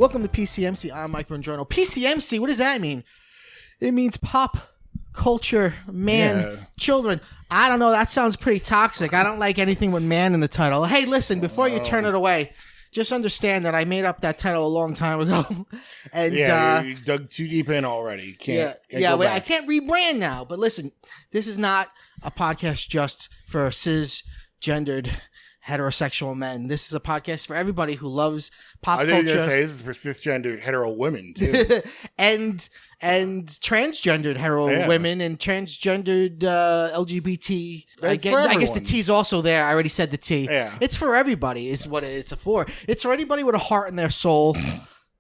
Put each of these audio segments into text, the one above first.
Welcome to PCMC. I'm Mike Bongiorno. PCMC, what does that mean? It means pop culture, children. I don't know. That sounds pretty toxic. I don't like anything with man in the title. Hey, listen, before you turn it away, just understand that I made up that title a long time ago. And you dug too deep in already. I can't rebrand now. But listen, this is not a podcast just for cisgendered heterosexual men. This is a podcast for everybody who loves pop culture. I think you're going to say this is for cisgendered hetero women, too. and transgendered hetero women and transgendered LGBT. I guess the T's also there. I already said the T. Yeah. It's for everybody is what it's for. It's for anybody with a heart in their soul.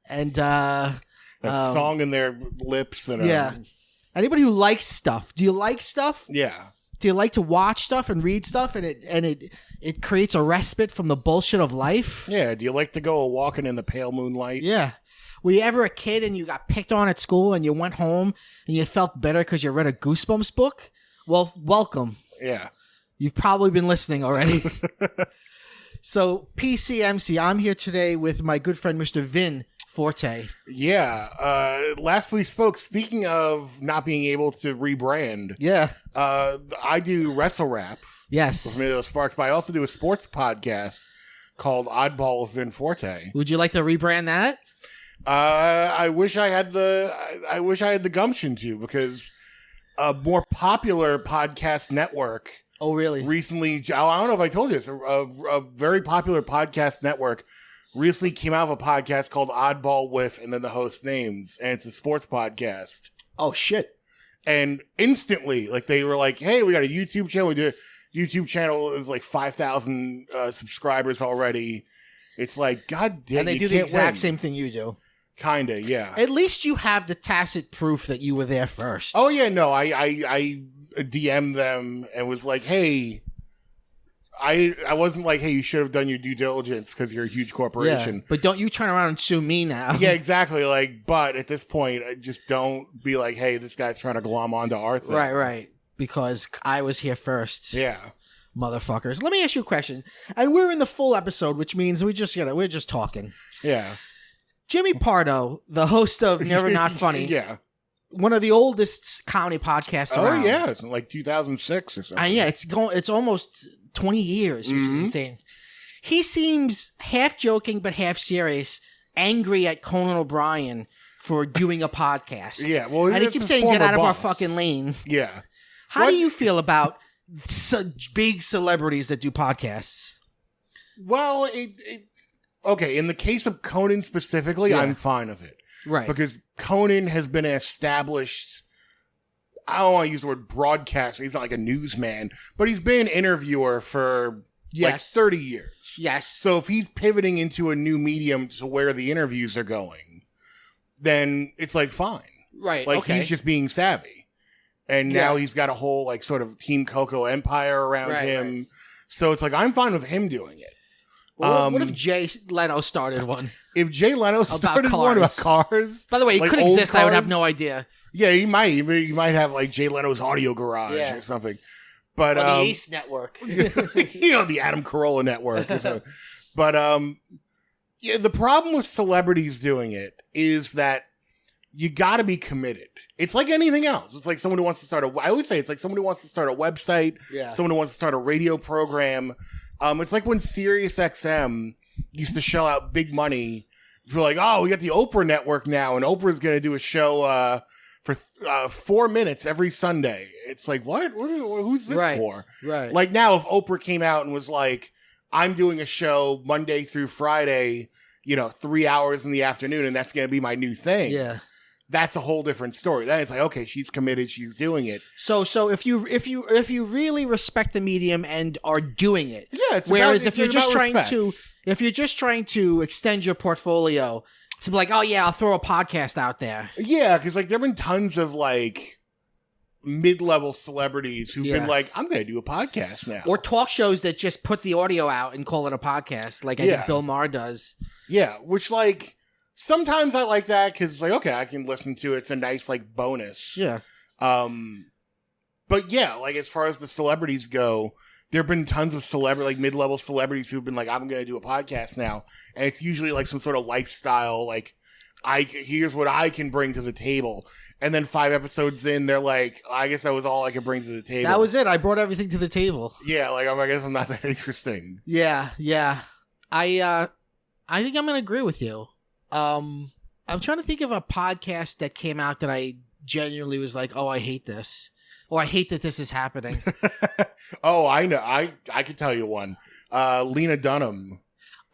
And a song in their lips. And anybody who likes stuff. Do you like stuff? Yeah. Do you like to watch stuff and read stuff and it creates a respite from the bullshit of life? Yeah. Do you like to go walking in the pale moonlight? Yeah. Were you ever a kid and you got picked on at school and you went home and you felt better because you read a Goosebumps book? Well, welcome. Yeah. You've probably been listening already. So, PCMC, I'm here today with my good friend, Mr. Vin Forte. Yeah. Last we spoke, speaking of not being able to rebrand. Yeah. I do Wrassle Rap. Yes. With Emilio Sparks, but I also do a sports podcast called Oddball with Vin Forte. Would you like to rebrand that? I wish I had the gumption to, because a more popular podcast network. Oh, really? Recently, I don't know if I told you this. A very popular podcast network recently came out of a podcast called Oddball with, and then the host names, and it's a sports podcast. Oh, shit. And instantly, like, they were like, hey, we got a YouTube channel. We do a YouTube channel is like 5,000 subscribers already. It's like, God damn, and they do the exact same thing you do. Kinda, yeah. At least you have the tacit proof that you were there first. Oh, yeah, no, I DM'd them and was like, hey, I wasn't like, hey, you should have done your due diligence because you're a huge corporation. Yeah, but don't you turn around and sue me now. Yeah, exactly. Like, but at this point, I just don't be like, hey, this guy's trying to glom onto our thing. Right. Because I was here first. Yeah. Motherfuckers. Let me ask you a question. And we're in the full episode, which means we're just talking. Yeah. Jimmy Pardo, the host of Never Not Funny. Yeah. One of the oldest comedy podcasts around. Oh, yeah. It's in like 2006 or something. Yeah, it's almost 20 years, which is insane. He seems half joking but half serious, angry at Conan O'Brien for doing a podcast. Yeah, well, and he keeps saying, get out of our fucking lane. Yeah. How do you feel about big celebrities that do podcasts? Well, okay, in the case of Conan specifically, I'm fine with it. Right. Because Conan has been an established, I don't want to use the word broadcaster, he's not like a newsman, but he's been an interviewer for like 30 years. Yes. So if he's pivoting into a new medium to where the interviews are going, then it's like fine. Right, like he's just being savvy. And now he's got a whole like sort of Team Coco empire around him. Right. So it's like, I'm fine with him doing it. What if Jay Leno started one? If Jay Leno started one about cars. By the way, it could exist. I would have no idea. Yeah, he might. You might have like Jay Leno's audio garage or something. But or the Ace Network. The Adam Carolla Network. Or something. But the problem with celebrities doing it is that you got to be committed. It's like anything else. It's like someone who wants to start I always say it's like someone who wants to start a website. Yeah. Someone who wants to start a radio program. It's like when SiriusXM used to shell out big money. You're like, oh, we got the Oprah network now, and Oprah's going to do a show for 4 minutes every Sunday. It's like, what? Who's this for? Right. Like now, if Oprah came out and was like, I'm doing a show Monday through Friday, 3 hours in the afternoon, and that's going to be my new thing. Yeah. That's a whole different story. Then it's like, okay, she's committed, she's doing it. So if you really respect the medium and are doing it, it's whereas if you're just trying to extend your portfolio to be like, oh yeah, I'll throw a podcast out there. Yeah, because like there've been tons of like mid-level celebrities who've been like, I'm going to do a podcast now, or talk shows that just put the audio out and call it a podcast, like I think Bill Maher does. Yeah, which like. Sometimes I like that because it's like, okay, I can listen to it. It's a nice, like, bonus. Yeah. But yeah, like, as far as the celebrities go, there have been tons of like mid-level celebrities who've been like, I'm going to do a podcast now. And it's usually like some sort of lifestyle, like, here's what I can bring to the table. And then 5 episodes in, they're like, I guess that was all I could bring to the table. That was it. I brought everything to the table. Yeah, like, I guess I'm not that interesting. Yeah. I think I'm going to agree with you. I'm trying to think of a podcast that came out that I genuinely was like, oh, I hate this. Or I hate that this is happening. Oh, I know. I could tell you one. Lena Dunham.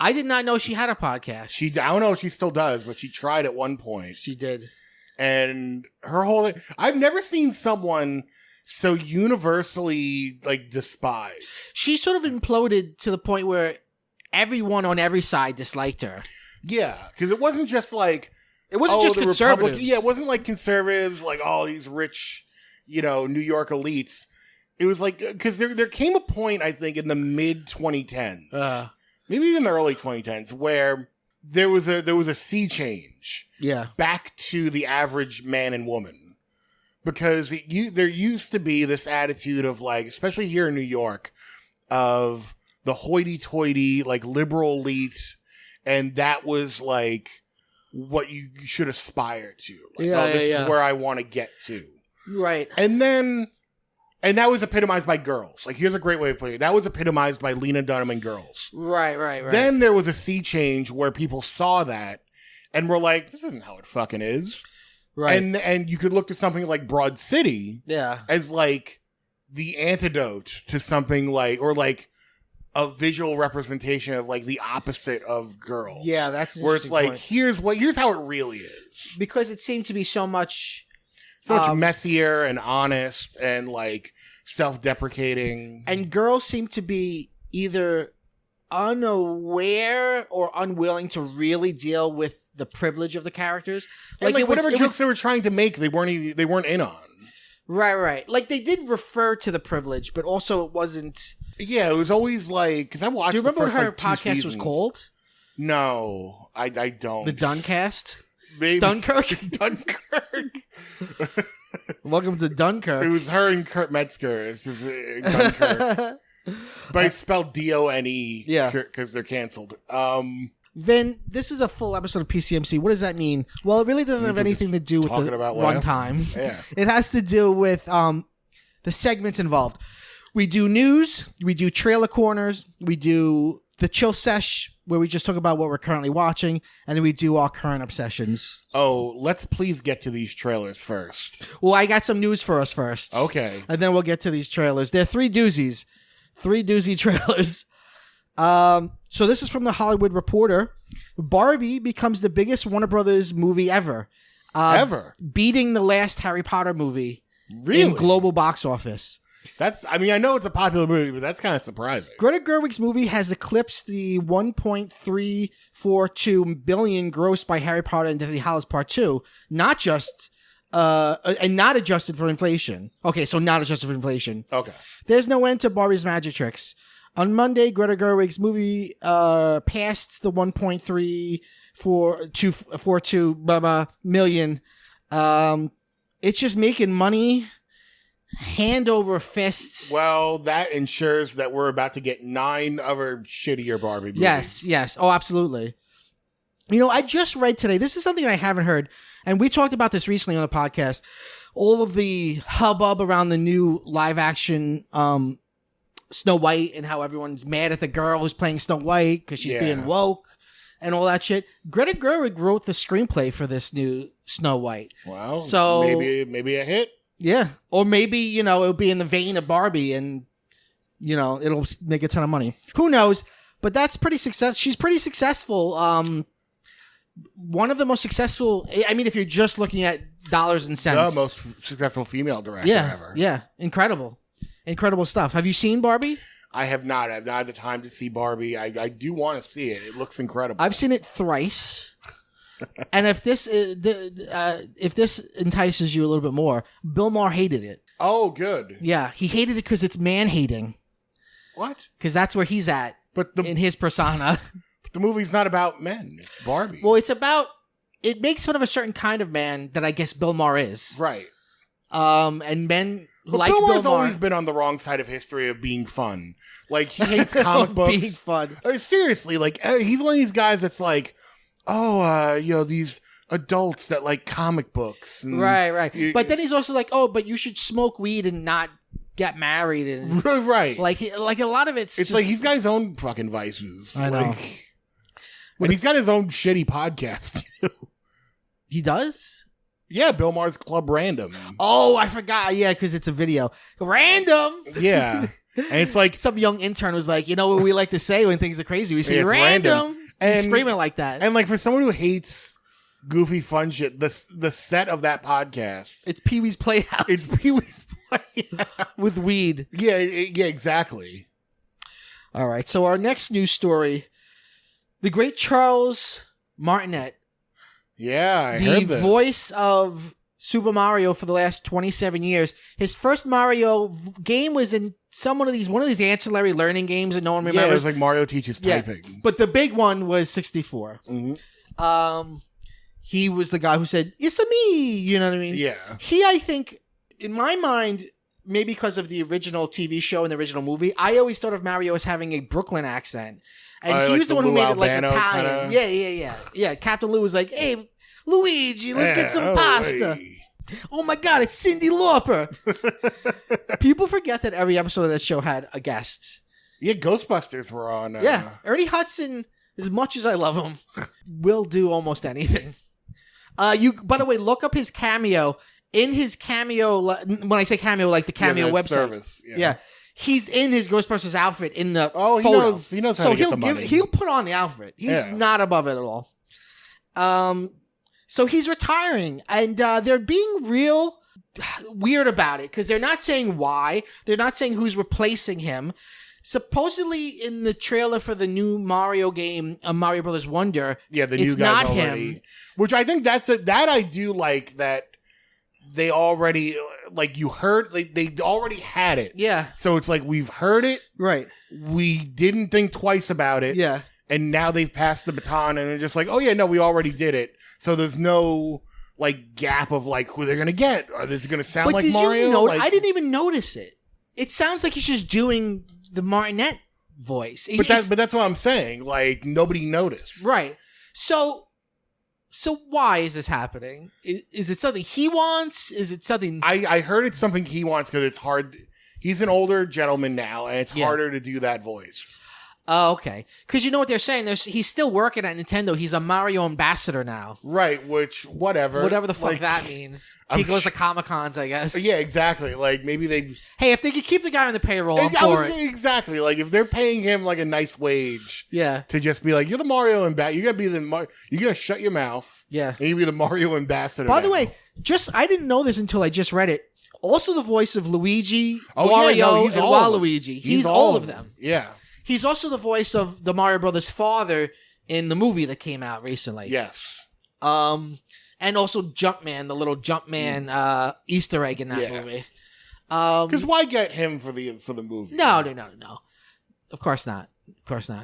I did not know she had a podcast. I don't know if she still does, but she tried at one point. She did. And her whole... I've never seen someone so universally, like, despised. She sort of imploded to the point where everyone on every side disliked her. Yeah, because it wasn't just like... It wasn't just conservatives. Yeah, it wasn't like conservatives, like all these rich, New York elites. It was like... Because there came a point, I think, in the mid-2010s, maybe even the early 2010s, where there was a sea change. Yeah. Back to the average man and woman. Because there used to be this attitude of, like, especially here in New York, of the hoity-toity, like, liberal elite, and that was, like, what you should aspire to. Like, this is where I want to get to. Right. And that was epitomized by girls. Like, here's a great way of putting it. That was epitomized by Lena Dunham and girls. Right. Then there was a sea change where people saw that and were like, this isn't how it fucking is. Right. And you could look to something like Broad City as, like, the antidote to something like, or like a visual representation of, like, the opposite of girls. Yeah, that's an where it's like, point. here's how it really is. Because it seemed to be so much messier and honest and, like, self-deprecating. And girls seem to be either unaware or unwilling to really deal with the privilege of the characters. Like whatever jokes they were trying to make, they weren't in on. Right. Like, they did refer to the privilege, but also it wasn't... Yeah, it was always like... Because I watched. Do you remember what her podcast was called? No, I don't. The Duncast? Maybe. Dunkirk? Dunkirk. Welcome to Dunkirk. It was her and Kurt Metzger. It's just Dunkirk. But it's spelled D-O-N-E. Yeah. Because they're canceled. Vin, this is a full episode of PCMC. What does that mean? Well, it really doesn't have anything to do with the runtime. Yeah. It has to do with the segments involved. We do news, we do trailer corners, we do the chill sesh, where we just talk about what we're currently watching, and then we do our current obsessions. Oh, let's please get to these trailers first. Well, I got some news for us first. Okay. And then we'll get to these trailers. They're 3 doozy trailers. So this is from the Hollywood Reporter. Barbie becomes the biggest Warner Brothers movie ever. Beating the last Harry Potter movie in global box office. I know it's a popular movie, but that's kind of surprising. Greta Gerwig's movie has eclipsed the $1.342 billion grossed by Harry Potter and Deathly Hallows Part 2, not adjusted for inflation. Okay, so not adjusted for inflation. Okay. There's no end to Barbie's magic tricks. On Monday, Greta Gerwig's movie passed the 1.342 million. It's just making money hand over fist. Well, that ensures that we're about to get 9 other shittier Barbie movies. Yes. Oh, absolutely. I just read today, this is something I haven't heard, and we talked about this recently on the podcast, all of the hubbub around the new live-action Snow White and how everyone's mad at the girl who's playing Snow White because she's being woke and all that shit. Greta Gerwig wrote the screenplay for this new Snow White. Wow. So maybe a hit. Yeah. Or maybe, it'll be in the vein of Barbie and, it'll make a ton of money. Who knows? But that's pretty successful. She's pretty successful. One of the most successful, if you're just looking at dollars and cents. The most successful female director ever. Yeah. Incredible stuff. Have you seen Barbie? I have not. I've not had the time to see Barbie. I do want to see it. It looks incredible. I've seen it thrice. And if this entices you a little bit more, Bill Maher hated it. Oh, good. Yeah, he hated it because it's man-hating. What? Because that's where he's at in his persona. But the movie's not about men. It's Barbie. Well, it makes fun of a certain kind of man that I guess Bill Maher is. Right. And men But Bill Maher's always been on the wrong side of history of being fun. Like, he hates comic books. Being fun. Seriously, like, he's one of these guys that's like, these adults that like comic books. And right. But then he's also like, but you should smoke weed and not get married. And right. Like a lot of it's just, like he's got his own fucking vices. I know. And he's got his own shitty podcast, too. He does? Yeah, Bill Maher's Club Random. Oh, I forgot. Yeah, because it's a video. Random! Yeah. And it's like... Some young intern was like, you know what we like to say when things are crazy? We say random. And he's screaming like that. And like for someone who hates goofy fun shit, the set of that podcast... It's Pee-wee's Playhouse. It's Pee-wee's Playhouse. With weed. Yeah, exactly. All right, so our next news story... The great Charles Martinet. Yeah, I heard this. The voice of Super Mario for the last 27 years. His first Mario game was in one of these ancillary learning games that no one remembers. Yeah, it was like Mario Teaches Typing. Yeah, but the big one was 64. Mm-hmm. He was the guy who said, "It's a me," you know what I mean? Yeah. He, I think, in my mind, maybe because of the original TV show and the original movie, I always thought of Mario as having a Brooklyn accent. And he was the one who made it like Italian. Kinda... Yeah, Captain Lou was like, "Hey, Luigi, let's get some pasta." Hey. Oh my God, it's Cyndi Lauper. People forget that every episode of that show had a guest. Yeah, Ghostbusters were on. Yeah, Ernie Hudson, as much as I love him, will do almost anything. By the way, look up his cameo. In his cameo, when I say cameo, like the cameo website. Service. Yeah. He's in his Ghostbusters outfit in the photo. He knows how to get the money. He'll put on the outfit. He's not above it at all. So he's retiring, and they're being real weird about it because they're not saying why. They're not saying who's replacing him. Supposedly, in the trailer for the new Mario game, Mario Brothers Wonder, the new guy's not already, him. Which I think that I do like that. They already, like, you heard, like, they already had it. Yeah. So it's like, we've heard it. Right. We didn't think twice about it. Yeah. And now they've passed the baton and they're just like, oh, yeah, no, we already did it. So there's no, like, gap of, like, who they're going to get. Or is it going to sound like Mario? I didn't even notice it. It sounds like he's just doing the Martinet voice. But that's what I'm saying. Like, nobody noticed. Right. So why is this happening? Is it something he wants? Is it something... I heard it's something he wants because it's hard. He's an older gentleman now, and it's harder to do that voice. Oh, okay. Because you know what they're saying? He's still working at Nintendo. He's a Mario ambassador now. Right, which, whatever. Whatever the fuck that means. He goes to Comic-Cons, I guess. Yeah, exactly. Like, maybe they... Hey, if they could keep the guy on the payroll, I'm for it. Exactly. Like, if they're paying him, like, a nice wage... Yeah. To just be like, you're the Mario ambassador. You're going to shut your mouth. Yeah. And you're the Mario ambassador By the way, I didn't know this until I just read it. Also the voice of Luigi, Wario, and Waluigi. He's all of them. Yeah. He's also the voice of the Mario Brothers' father in the movie that came out recently. Yes. And also Jumpman, the little Jumpman Easter egg in that movie. Because why get him for the movie? No. Of course not.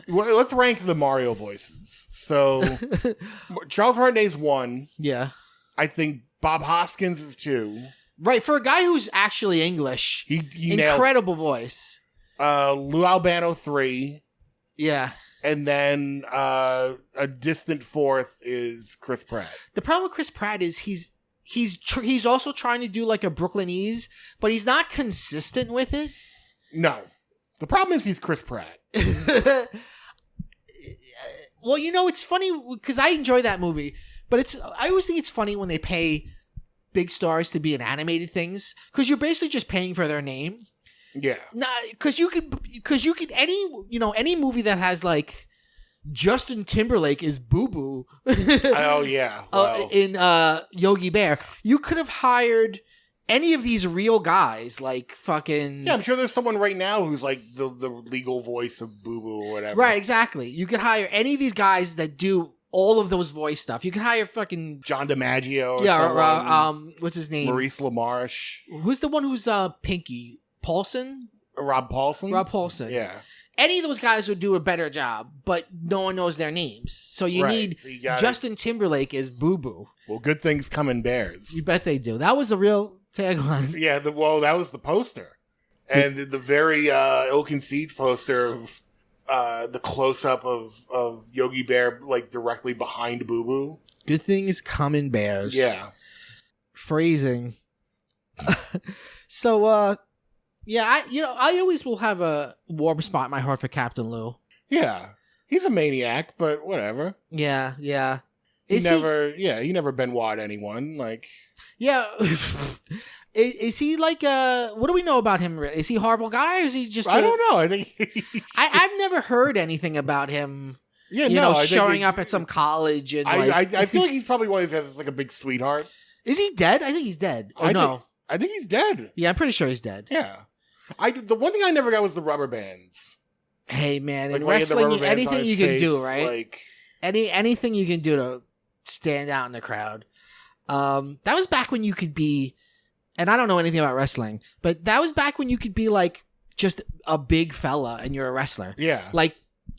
Well, let's rank the Mario voices. So Charles Martinet's 1. Yeah. I think Bob Hoskins is 2. Right, for a guy who's actually English. He incredible voice. Lou Albano 3. Yeah. And then a distant 4th is Chris Pratt. The problem with Chris Pratt is he's also trying to do like a Brooklynese, but he's not consistent with it. No. The problem is he's Chris Pratt. Well, you know, it's funny because I enjoy that movie, but I always think it's funny when they pay big stars to be in animated things because you're basically just paying for their name. Yeah. Because you could any movie that has like Justin Timberlake is Boo Boo. Oh yeah. Well. In Yogi Bear, you could have hired any of these real guys, like fucking... Yeah, I'm sure there's someone right now who's like the legal voice of Boo Boo or whatever. Right, exactly. You could hire any of these guys that do all of those voice stuff. You could hire fucking... John DiMaggio or someone. What's his name? Maurice LaMarche. Who's the one who's Pinky? Paulson? Rob Paulson? Rob Paulson. Yeah. Any of those guys would do a better job, but no one knows their names. So you need Justin Timberlake as Boo Boo. Well, good things come in bears. You bet they do. That was a real... tagline. Yeah, that was the poster. And the very ill-conceived poster of the close-up of Yogi Bear, like, directly behind Boo Boo. Good things come in bears. Yeah. Phrasing. So, yeah, I always will have a warm spot in my heart for Captain Lou. Yeah. He's a maniac, but whatever. Yeah. He never Benoit anyone, like... Yeah. Is he like what do we know about him? Is he a horrible guy, or is he just... I don't know. I think... I've never heard anything about him, showing up at some college. And I feel like he's probably one of these guys like a big sweetheart. Is he dead? I think he's dead. I think he's dead. Yeah, I'm pretty sure he's dead. Yeah. The one thing I never got was the rubber bands. Hey, man, like in wrestling, anything you can do, right? Like... Anything you can do to stand out in the crowd. That was back when you could be... And I don't know anything about wrestling, but that was back when you could be like just a big fella and you're a wrestler. Yeah. Like,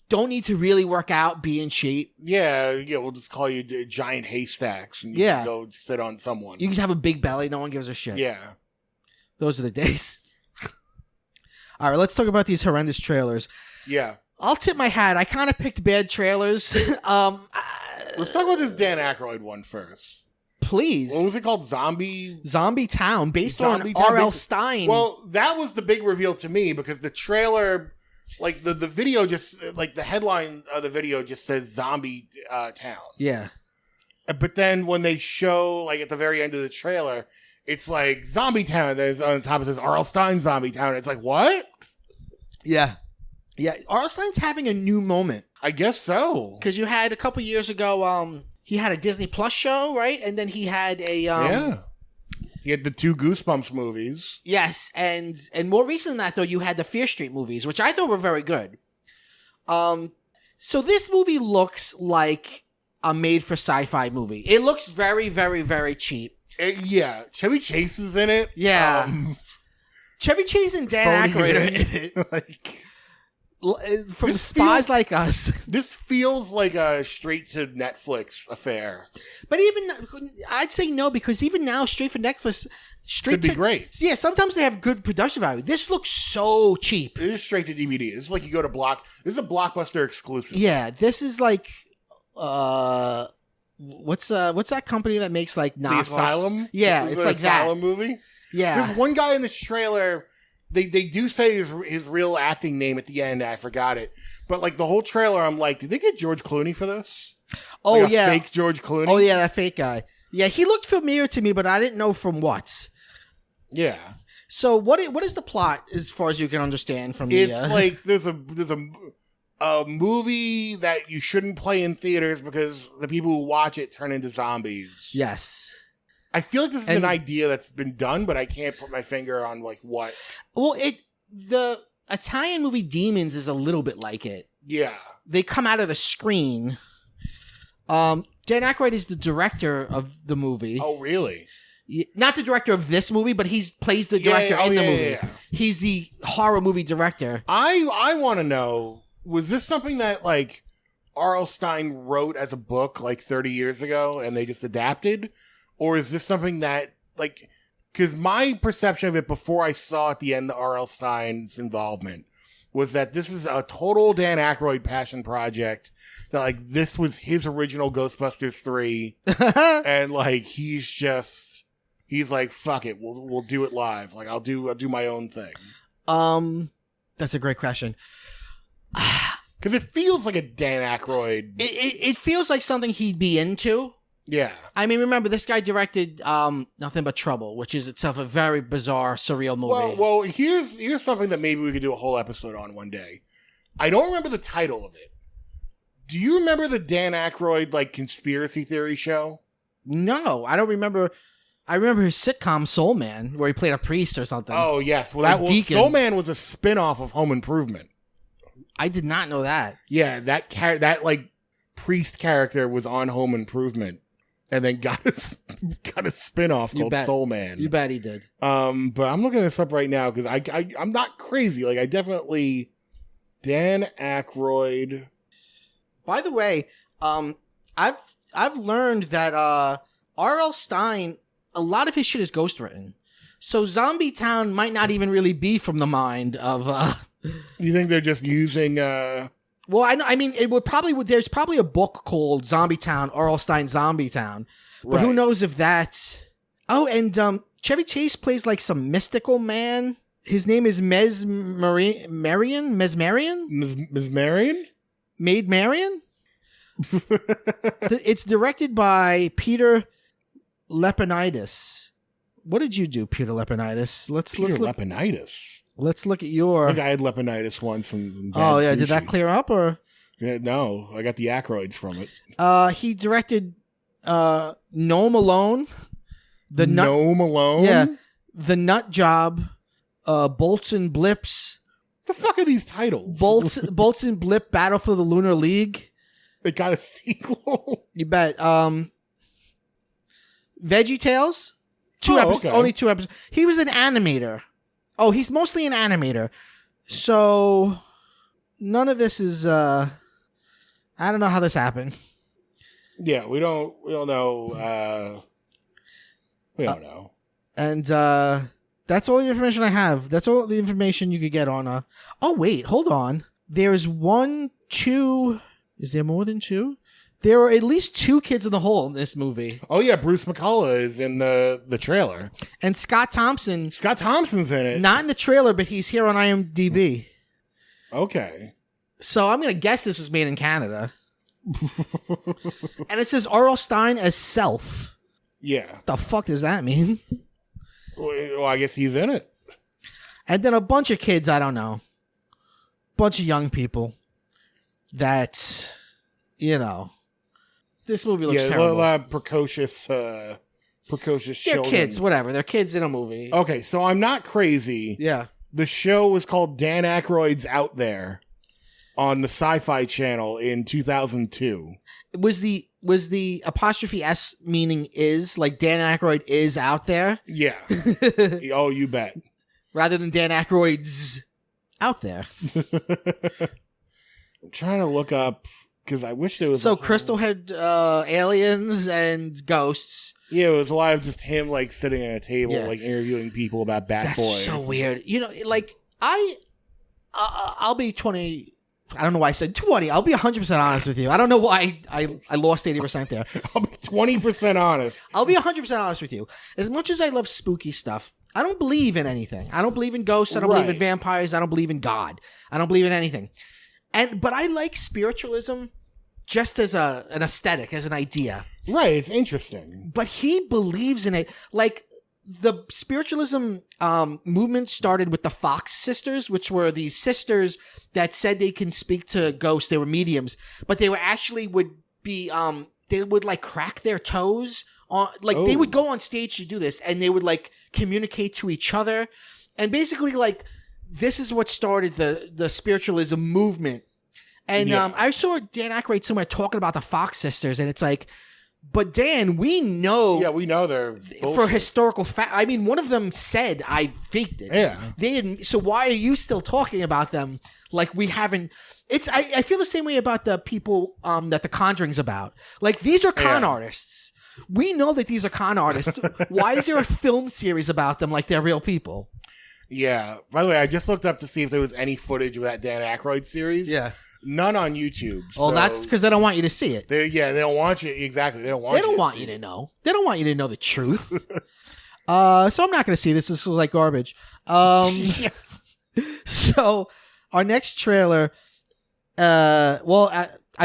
don't need to really work out, be in shape. Yeah, we'll just call you giant haystacks and you go sit on someone. You can have a big belly, no one gives a shit. Yeah. Those are the days. All right, let's talk about these horrendous trailers. Yeah. I'll tip my hat. I kind of picked bad trailers. Let's talk about this Dan Aykroyd one first. Please. What was it called? Zombie Town, based on R.L. Stine. Well, that was the big reveal to me because the trailer, like the video just, like the headline of the video just says Zombie Town. Yeah. But then when they show, like at the very end of the trailer, it's like Zombie Town. There's on top it says R.L. Stine Zombie Town. It's like, what? Yeah. Yeah. R.L. Stine's having a new moment. I guess so. Because you had a couple years ago, he had a Disney Plus show, right? And then he had a... He had the 2 Goosebumps movies. Yes, and more recent than that, though, you had the Fear Street movies, which I thought were very good. So this movie looks like a made-for-sci-fi movie. It looks very, very, very cheap. Yeah, Chevy Chase is in it. Yeah. Chevy Chase and Dan Aykroyd are in it. Like... From Spies Like Us. This feels like a straight to Netflix affair. But even I'd say no, because even now, straight for Netflix, could be great. Yeah, sometimes they have good production value. This looks so cheap. It is straight to DVD. This is like you go to This is a Blockbuster exclusive. Yeah, this is like what's that company that makes like knockoffs? The Asylum? Yeah, it's like that. Asylum movie? Yeah. There's one guy in this trailer. They do say his real acting name at the end. I forgot it. But like the whole trailer, I'm like, did they get George Clooney for this? Oh, like yeah. Fake George Clooney? Oh, yeah, that fake guy. Yeah, he looked familiar to me, but I didn't know from what. Yeah. So what is the plot as far as you can understand from It's like there's a movie that you shouldn't play in theaters because the people who watch it turn into zombies. Yes. I feel like this is an idea that's been done, but I can't put my finger on like what. Well, the Italian movie Demons is a little bit like it. Yeah. They come out of the screen. Dan Aykroyd is the director of the movie. Oh, really? Not the director of this movie, but he plays the director in the movie. Yeah. He's the horror movie director. I want to know, was this something that like R.L. Stine wrote as a book like 30 years ago and they just adapted? Or is this something that, like, because my perception of it before I saw at the end the R.L. Stine's involvement was that this is a total Dan Aykroyd passion project. That, like, this was his original Ghostbusters 3. And, like, he's like, fuck it, we'll do it live. Like, I'll do my own thing. That's a great question. Because it feels like a Dan Aykroyd. It feels like something he'd be into. Yeah. I mean, remember, this guy directed Nothing But Trouble, which is itself a very bizarre, surreal movie. Well, here's something that maybe we could do a whole episode on one day. I don't remember the title of it. Do you remember the Dan Aykroyd, like, conspiracy theory show? No, I don't remember. I remember his sitcom Soul Man, where he played a priest or something. Oh, yes. Well, Soul Man was a spin-off of Home Improvement. I did not know that. Yeah, that like, priest character was on Home Improvement. And then got a spin-off called Soul Man. You bet he did. But I'm looking this up right now because I'm not crazy. Like, I definitely... Dan Aykroyd. By the way, I've learned that R.L. Stine, a lot of his shit is ghostwritten. So Zombie Town might not even really be from the mind of... You think they're just using... Well, I mean, there's probably a book called Zombie Town, R.L. Stine Zombie Town. But who knows if that... Oh, and Chevy Chase plays like some mystical man. His name is Mesmerian? Mesmerian? Maid Marian? It's directed by Peter Lepinitis. What did you do, Peter Lepinitis? Let's look. Lepinitis. Let's look at your... I think I had lepinitis once from Oh, yeah. Sushi. Did that clear up, or...? Yeah, no, I got the acroids from it. He directed Gnome Alone. Gnome Alone? Yeah. The Nut Job. Bolts and Blips. The fuck are these titles? Bolts and Blip Battle for the Lunar League. It got a sequel? You bet. Veggie Tales. Only 2 episodes. He was an animator. Oh, he's mostly an animator. So none of this is I don't know how this happened. Yeah, we don't know. We don't know. And that's all the information I have. That's all the information you could get on Oh wait, hold on. There's 1, 2. Is there more than 2? There are at least 2 kids in the hole in this movie. Oh yeah, Bruce McCullough is in the trailer. And Scott Thompson. Scott Thompson's in it. Not in the trailer, but he's here on IMDb. Okay. So I'm going to guess this was made in Canada. And it says R.L. Stine as Self. Yeah. What the fuck does that mean? Well, I guess he's in it. And then a bunch of kids, I don't know. Bunch of young people that, this movie looks terrible. Yeah, precocious children. They're kids, whatever. They're kids in a movie. Okay, so I'm not crazy. Yeah. The show was called Dan Aykroyd's Out There on the Sci-Fi Channel in 2002. Was the apostrophe S meaning is, like Dan Aykroyd is out there? Yeah. Oh, you bet. Rather than Dan Aykroyd's out there. I'm trying to look up, because I wish there was... So Crystal had aliens and ghosts. Yeah, it was a lot of just him, like, sitting at a table, like, interviewing people about Bat Boys. That's so weird. Like, I'll be 20... I don't know why I said 20. I'll be 100% honest with you. I don't know why I lost 80% there. I'll be 20% honest. I'll be 100% honest with you. As much as I love spooky stuff, I don't believe in anything. I don't believe in ghosts. I don't believe in vampires. I don't believe in God. I don't believe in anything. But I like spiritualism just as an aesthetic, as an idea. Right. It's interesting. But he believes in it. Like, the spiritualism movement started with the Fox sisters, which were these sisters that said they can speak to ghosts. They were mediums, but they were actually would be they would like crack their toes on, like they would go on stage to do this, and they would like communicate to each other, and basically like this is what started the spiritualism movement. And I saw Dan Aykroyd somewhere talking about the Fox sisters, and it's like, but Dan, we know. Yeah, we know they're bullshit. For historical fact. I mean, one of them said I faked it. Yeah. So why are you still talking about them like we haven't? I feel the same way about the people that The Conjuring's about. Like, these are con artists. We know that these are con artists. Why is there a film series about them like they're real people? Yeah. By the way, I just looked up to see if there was any footage of that Dan Aykroyd series. Yeah. None on YouTube. Well, that's because they don't want you to see it. They don't want you. Exactly. They don't want you to know. They don't want you to know the truth. So I'm not going to see this. This is like garbage. So our next trailer, I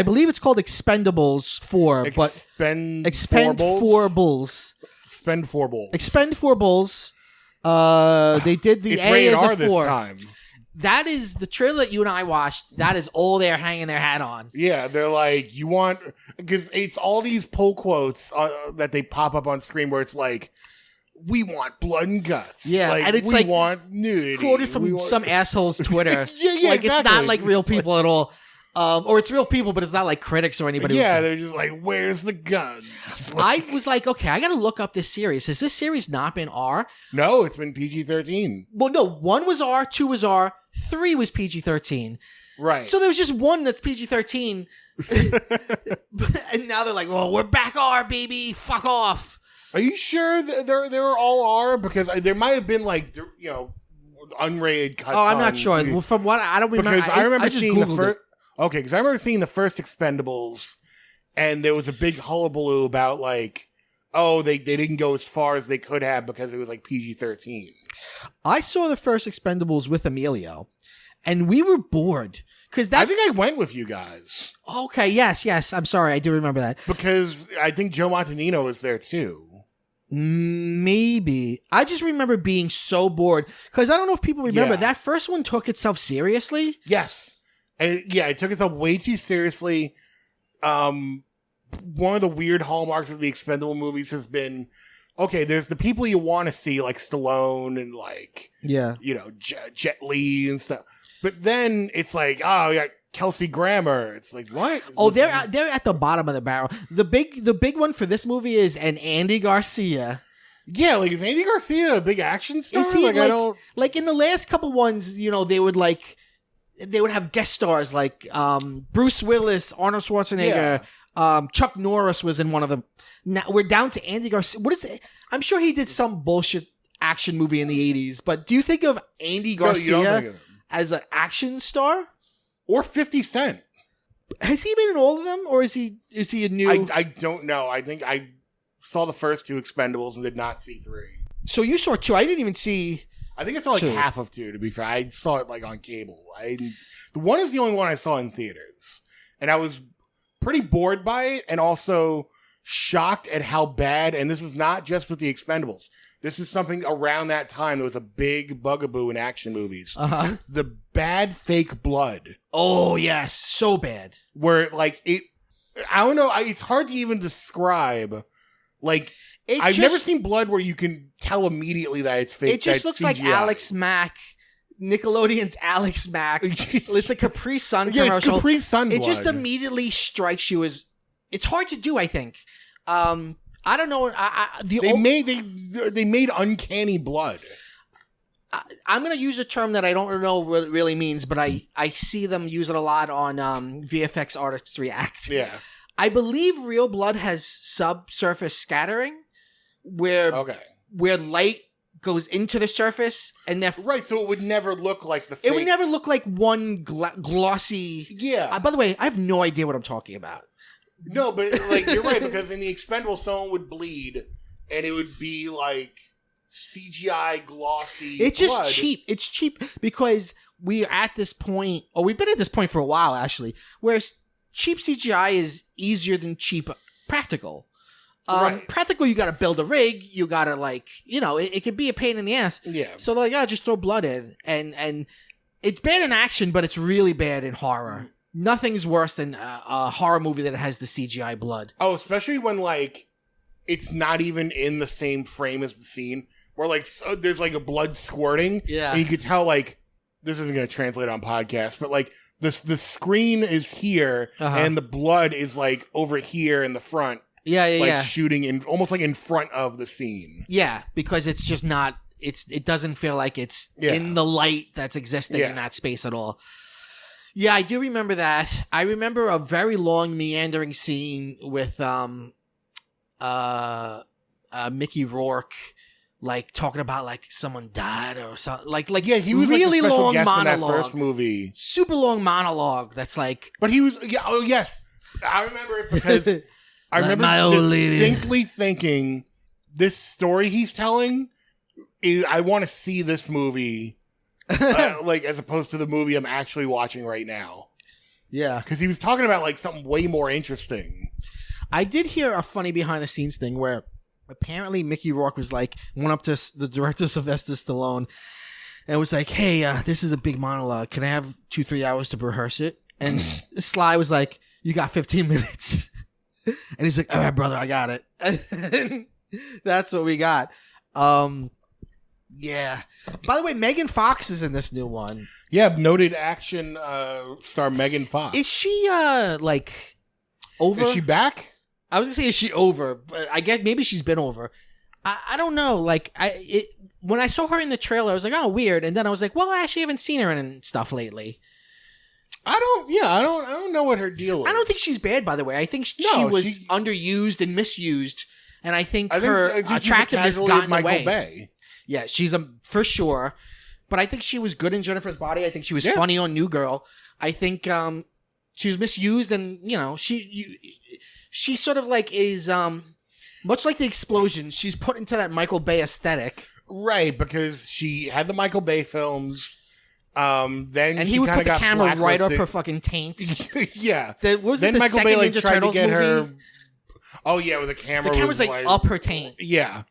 believe it's called Expendables 4. Expend 4 Bulls. Expend 4 Bulls. Expend 4 Bulls. They did the it's A rated as R a 4. This time. That is the trailer that you and I watched. That is all they're hanging their hat on. Yeah, they're like, you want... Because it's all these pull quotes that they pop up on screen where it's like, we want blood and guts. Yeah, like, and it's we like... want nudity. Quoted from some asshole's Twitter. Yeah, like, exactly. It's not like real people at all. Or it's real people, but it's not like critics or anybody. Yeah, they're just like, where's the guns? I was like, okay, I got to look up this series. Has this series not been R? No, it's been PG-13. Well, no, 1 was R, 2 was R, 3 was PG-13. Right. So there was just 1 that's PG-13. And now they're like, well, we're back R, baby. Fuck off. Are you sure that there all are? Because there might have been like unrated cuts. Oh, I'm not sure. Well, from what I don't remember. Because I remember seeing the first. it. Okay, because I remember seeing the first Expendables, and there was a big hullabaloo about like, oh, they didn't go as far as they could have because it was like PG-13. I saw the first Expendables with Emilio, and we were bored because I think I went with you guys. Okay, yes. I'm sorry, I do remember that because I think Joe Montanino was there too. Maybe. I just remember being so bored because I don't know if people remember that first one took itself seriously. Yes. And it took itself way too seriously. One of the weird hallmarks of the Expendable movies has been, okay, there's the people you want to see, like Stallone and like, Jet Li and stuff. But then it's like, oh, we got Kelsey Grammer. It's like, what? They're at the bottom of the barrel. The big one for this movie is an Andy Garcia. Yeah, like is Andy Garcia a big action star? Is he like in the last couple ones? They would have guest stars like Bruce Willis, Arnold Schwarzenegger, Chuck Norris was in one of them. Now we're down to Andy Garcia. What is it? I'm sure he did some bullshit action movie in the 80s. But do you think of Andy Garcia as an action star? Or 50 Cent. Has he been in all of them, or is he a new? I don't know. I think I saw the first 2 Expendables and did not see 3. So you saw 2. I didn't even see. I think I saw like 2. Half of 2. To be fair, I saw it like on cable. The one is the only one I saw in theaters, and I was pretty bored by it, and also shocked at how bad. And this is not just with the Expendables. This is something around that time that was a big bugaboo in action movies. Uh-huh. The bad fake blood. Oh, yes. So bad. Where, like, I don't know. It's hard to even describe. Like, I've never seen blood where you can tell immediately that it's fake. It just looks like Alex Mack. Nickelodeon's Alex Mack. It's a Capri Sun commercial. It's Capri Sun blood. It just immediately strikes you as... It's hard to do, I think. I don't know. They made uncanny blood. I'm going to use a term that I don't know what it really means, but I see them use it a lot on VFX Artists React. Yeah. I believe real blood has subsurface scattering, where light goes into the surface, and right. So it would never look like the fake. It would never look like one glossy. Yeah. By the way, I have no idea what I'm talking about. No, but like you're right, because in the Expendables, someone would bleed, and it would be like CGI glossy. It's just blood. cheap. It's cheap because we're at this point, or we've been at this point for a while actually, where cheap CGI is easier than cheap practical. Right. Practical, you got to build a rig. You got to it could be a pain in the ass. Yeah. So they're like, just throw blood in, and it's bad in action, but it's really bad in horror. Nothing's worse than a horror movie that has the CGI blood. Oh, especially when like it's not even in the same frame as the scene, where like there's like a blood squirting. Yeah. And you could tell like this isn't going to translate on podcast, but like the screen is here and the blood is like over here in the front. Yeah. Shooting in almost like in front of the scene. Yeah, because it's just not. It doesn't feel like it's in the light that's existing in that space at all. Yeah, I do remember that. I remember a very long meandering scene with Mickey Rourke, like talking about like someone died or something. Like he was really like the special long guest monologue. in that first movie. Super long monologue. That's like. But he was yes, I remember it because I remember distinctly thinking this story he's telling. I want to see this movie. Like as opposed to the movie I'm actually watching right now. Yeah. Because he was talking about like something way more interesting. I did hear a funny behind the scenes thing where apparently Mickey Rourke went up to the director Sylvester Stallone and was like, hey, this is a big monologue. Can I have 2-3 hours to rehearse it? And Sly was like, you got 15 minutes. And he's like, all right, brother, I got it. And that's what we got. Yeah. By the way, Megan Fox is in this new one. Yeah, noted action star Megan Fox. Is she like over? Is she back? I was gonna say, is she over? But I guess maybe she's been over. I don't know. Like when I saw her in the trailer, I was like, oh, weird. And then I was like, well, I actually haven't seen her in stuff lately. I don't know what her deal is. I don't think she's bad, by the way. I think she was underused and misused. And I think her attractiveness got in the way. Bay. Yeah, she's for sure. But I think she was good in Jennifer's Body. I think she was funny on New Girl. I think she was misused, and she sort of like is much like the Explosion. She's put into that Michael Bay aesthetic, right? Because she had the Michael Bay films. Then he would put the camera right up her fucking taint. Yeah. Then Michael Bay Ninja Turtles movie? Her. Oh yeah, with the camera. The camera's like up her taint. Yeah.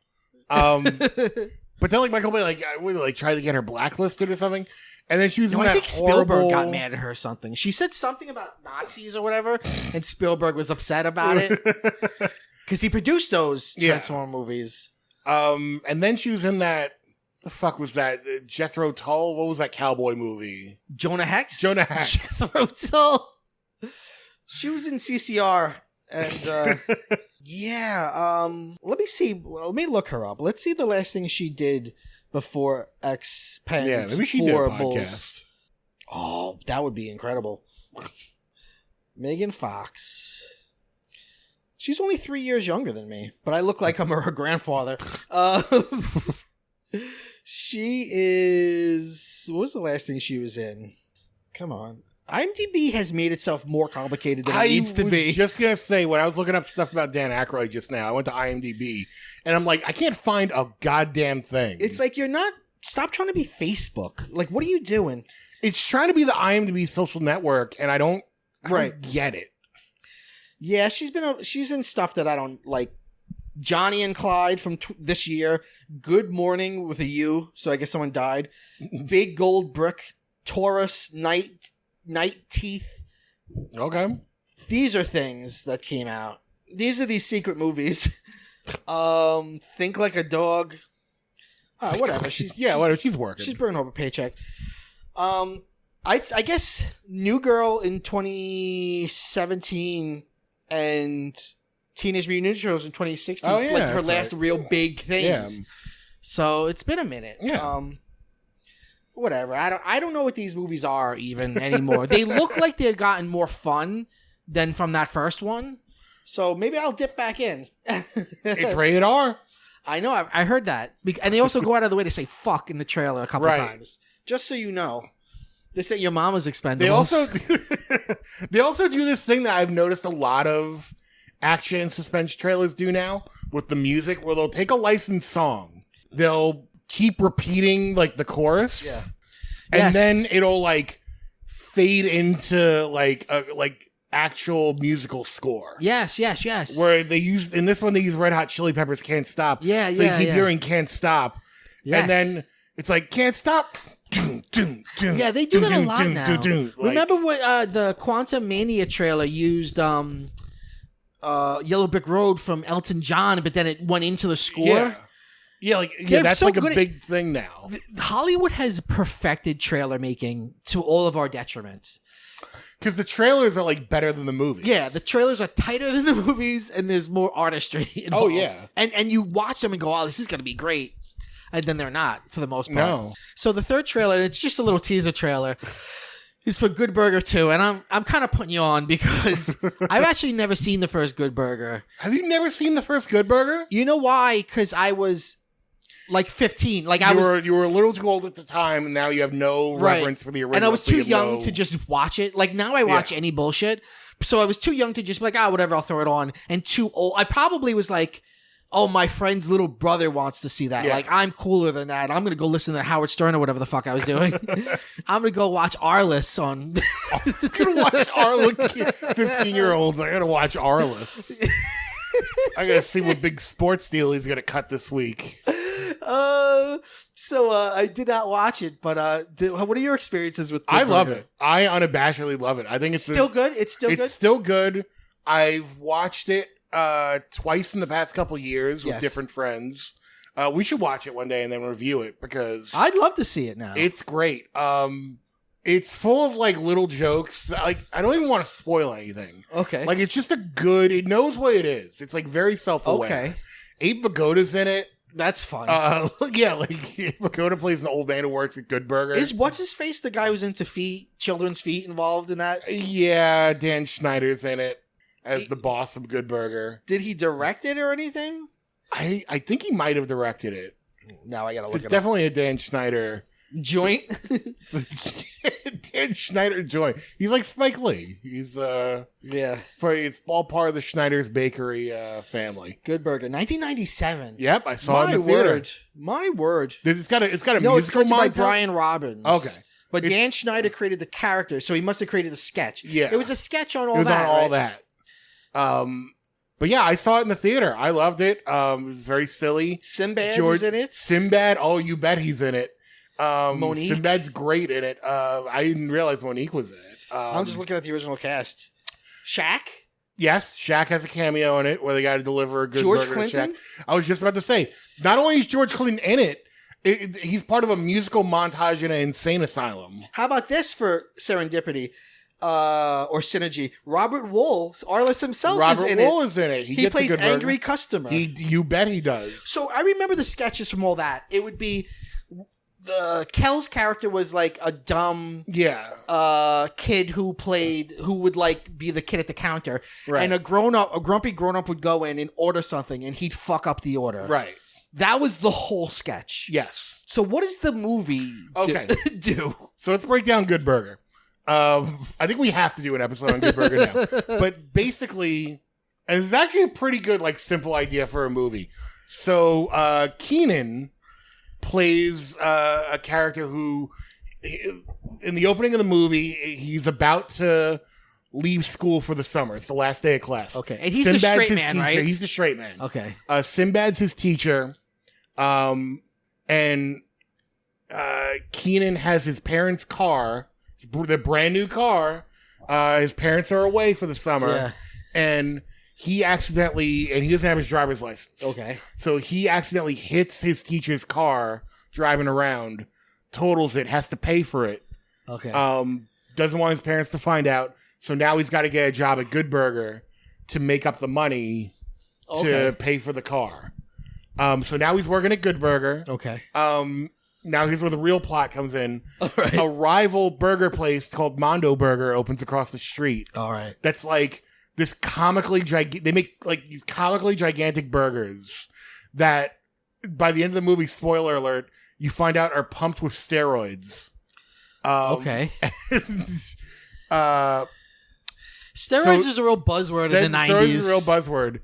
But then Michael Bay tried to get her blacklisted or something, and then she was. I think Spielberg got mad at her or something. She said something about Nazis or whatever, and Spielberg was upset about it because he produced those Transformer movies. And then she was in that. The fuck was that? Jethro Tull? What was that cowboy movie? Jonah Hex. Jethro Tull. She was in CCR, and let me see. Let me look her up. Let's see the last thing she did before X-Pen. Yeah, maybe she did a podcast. Oh, that would be incredible. Megan Fox. She's only 3 years younger than me, but I look like I'm her grandfather. She is... What was the last thing she was in? Come on. IMDb has made itself more complicated than it needs to be. I was just going to say, when I was looking up stuff about Dan Aykroyd just now, I went to IMDb, and I'm like, I can't find a goddamn thing. It's like, you're not... Stop trying to be Facebook. Like, what are you doing? It's trying to be the IMDb social network, and I don't get it. Yeah, she's in stuff that I don't like. Johnny and Clyde from this year. Good Morning with a U, so I guess someone died. Big Gold Brick. Taurus. Night Teeth. Okay. These are things that came out. These are these secret movies. Think Like a Dog. Whatever. Whatever. She's working. She's bringing home a paycheck. I guess New Girl in 2017 and Teenage Mutant Ninja Turtles in 2016 is like her last real big things. Yeah. So it's been a minute. Yeah. Whatever. I don't know what these movies are even anymore. They look like they've gotten more fun than from that first one. So maybe I'll dip back in. It's rated R. I know. I heard that. And they also go out of the way to say fuck in the trailer a couple times. Just so you know. They say your mama's Expendables. They also do this thing that I've noticed a lot of action and suspense trailers do now with the music, where they'll take a licensed song, they'll keep repeating like the chorus, and then it'll like fade into like actual musical score. Yes. Where they use in this one they use Red Hot Chili Peppers' "Can't Stop." So you keep hearing "Can't Stop," and then it's like "Can't Stop." Yeah, they do that a lot now. Remember what the Quantum Mania trailer used Yellow Brick Road from Elton John, but then it went into the score? Yeah, that's so like a big thing now. Hollywood has perfected trailer making to all of our detriment. Because the trailers are like better than the movies. Yeah, the trailers are tighter than the movies, and there's more artistry involved. Oh, yeah. And you watch them and go, oh, this is going to be great. And then they're not, for the most part. No. So the third trailer, it's just a little teaser trailer, is for Good Burger 2. And I'm kind of putting you on because I've actually never seen the first Good Burger. Have you never seen the first Good Burger? You know why? Because I was like 15. Like you were a little too old at the time, and now you have no reverence for the original. And I was too young to just watch it. Like now I watch any bullshit. So I was too young to just be like, whatever, I'll throw it on. And too old. I probably was like, oh, my friend's little brother wants to see that. Yeah. Like, I'm cooler than that. I'm going to go listen to Howard Stern or whatever the fuck I was doing. I'm going to go watch Arliss on... I'm going to watch Arliss. 15-year-olds, I got to watch Arliss. I got to see what big sports deal he's going to cut this week. So I did not watch it, but what are your experiences with Good Burger? Love it. I unabashedly love it. I think it's still good. It's still good. I've watched it twice in the past couple years with different friends. We should watch it one day and then review it because I'd love to see it now. It's great. It's full of like little jokes. Like I don't even want to spoil anything. Okay. Like it's just it knows what it is. It's like very self-aware. Okay. Abe Vigoda's in it. That's fun. Yeah, like Abe Vigoda plays an old man who works at Good Burger. Is what's his face the guy who's into children's feet involved in that? Yeah, Dan Schneider's in it as the boss of Good Burger. Did he direct it or anything? I think he might have directed it. Now I gotta It's look it definitely a Dan Schneider joint. Dan Schneider joint. He's like Spike Lee. He's it's all part of the Schneider's Bakery family. Good Burger, 1997. Yep, I saw it in the theater. My word. It's got a No, it's musical directed by montage. Brian Robbins. Okay. But Dan Schneider created the character, so he must have created the sketch. Yeah. It was a sketch on all It was that. on all right? that. But yeah, I saw it in the theater. I loved it. It was very silly. Sinbad was in it. Sinbad, oh, you bet he's in it. Monique. Sinbad's great in it. I didn't realize Monique was in it. I'm just looking at the original cast. Shaq? Yes, Shaq has a cameo in it where they got to deliver a good George burger Clinton? to Shaq. I was just about to say, not only is George Clinton in it, he's part of a musical montage in an insane asylum. How about this for serendipity? Or synergy. Robert Wool, Arliss himself, is in it. Is in it. He gets a plays good burger. angry customer. You bet he does. So I remember the sketches from all that. It would be Kel's character was like a dumb kid who would like be the kid at the counter, right. And a grumpy grown up would go in and order something, and he'd fuck up the order. Right. That was the whole sketch. Yes. So what does the movie do? So let's break down Good Burger. I think we have to do an episode on Good Burger now. But basically, and it's actually a pretty good, like, simple idea for a movie. So Keenan plays a character who, in the opening of the movie, he's about to leave school for the summer. It's the last day of class. Okay, and he's the straight man, teacher. right? He's the straight man. Okay. Sinbad's his teacher, and Keenan has his parents' car. The brand new car. His parents are away for the summer, and he accidentally, and he doesn't have his driver's license. Okay. So he accidentally hits his teacher's car driving around, totals it, has to pay for it. Okay. Doesn't want his parents to find out. So now he's got to get a job at Good Burger to make up the money to pay for the car. So now he's working at Good Burger. Okay. Now here's where the real plot comes in. All right. A rival burger place called Mondo Burger opens across the street. All right. That's like this they make like these comically gigantic burgers that by the end of the movie, spoiler alert, you find out are pumped with steroids. Okay. Steroids was a real buzzword in the 90s. Steroids is a real buzzword.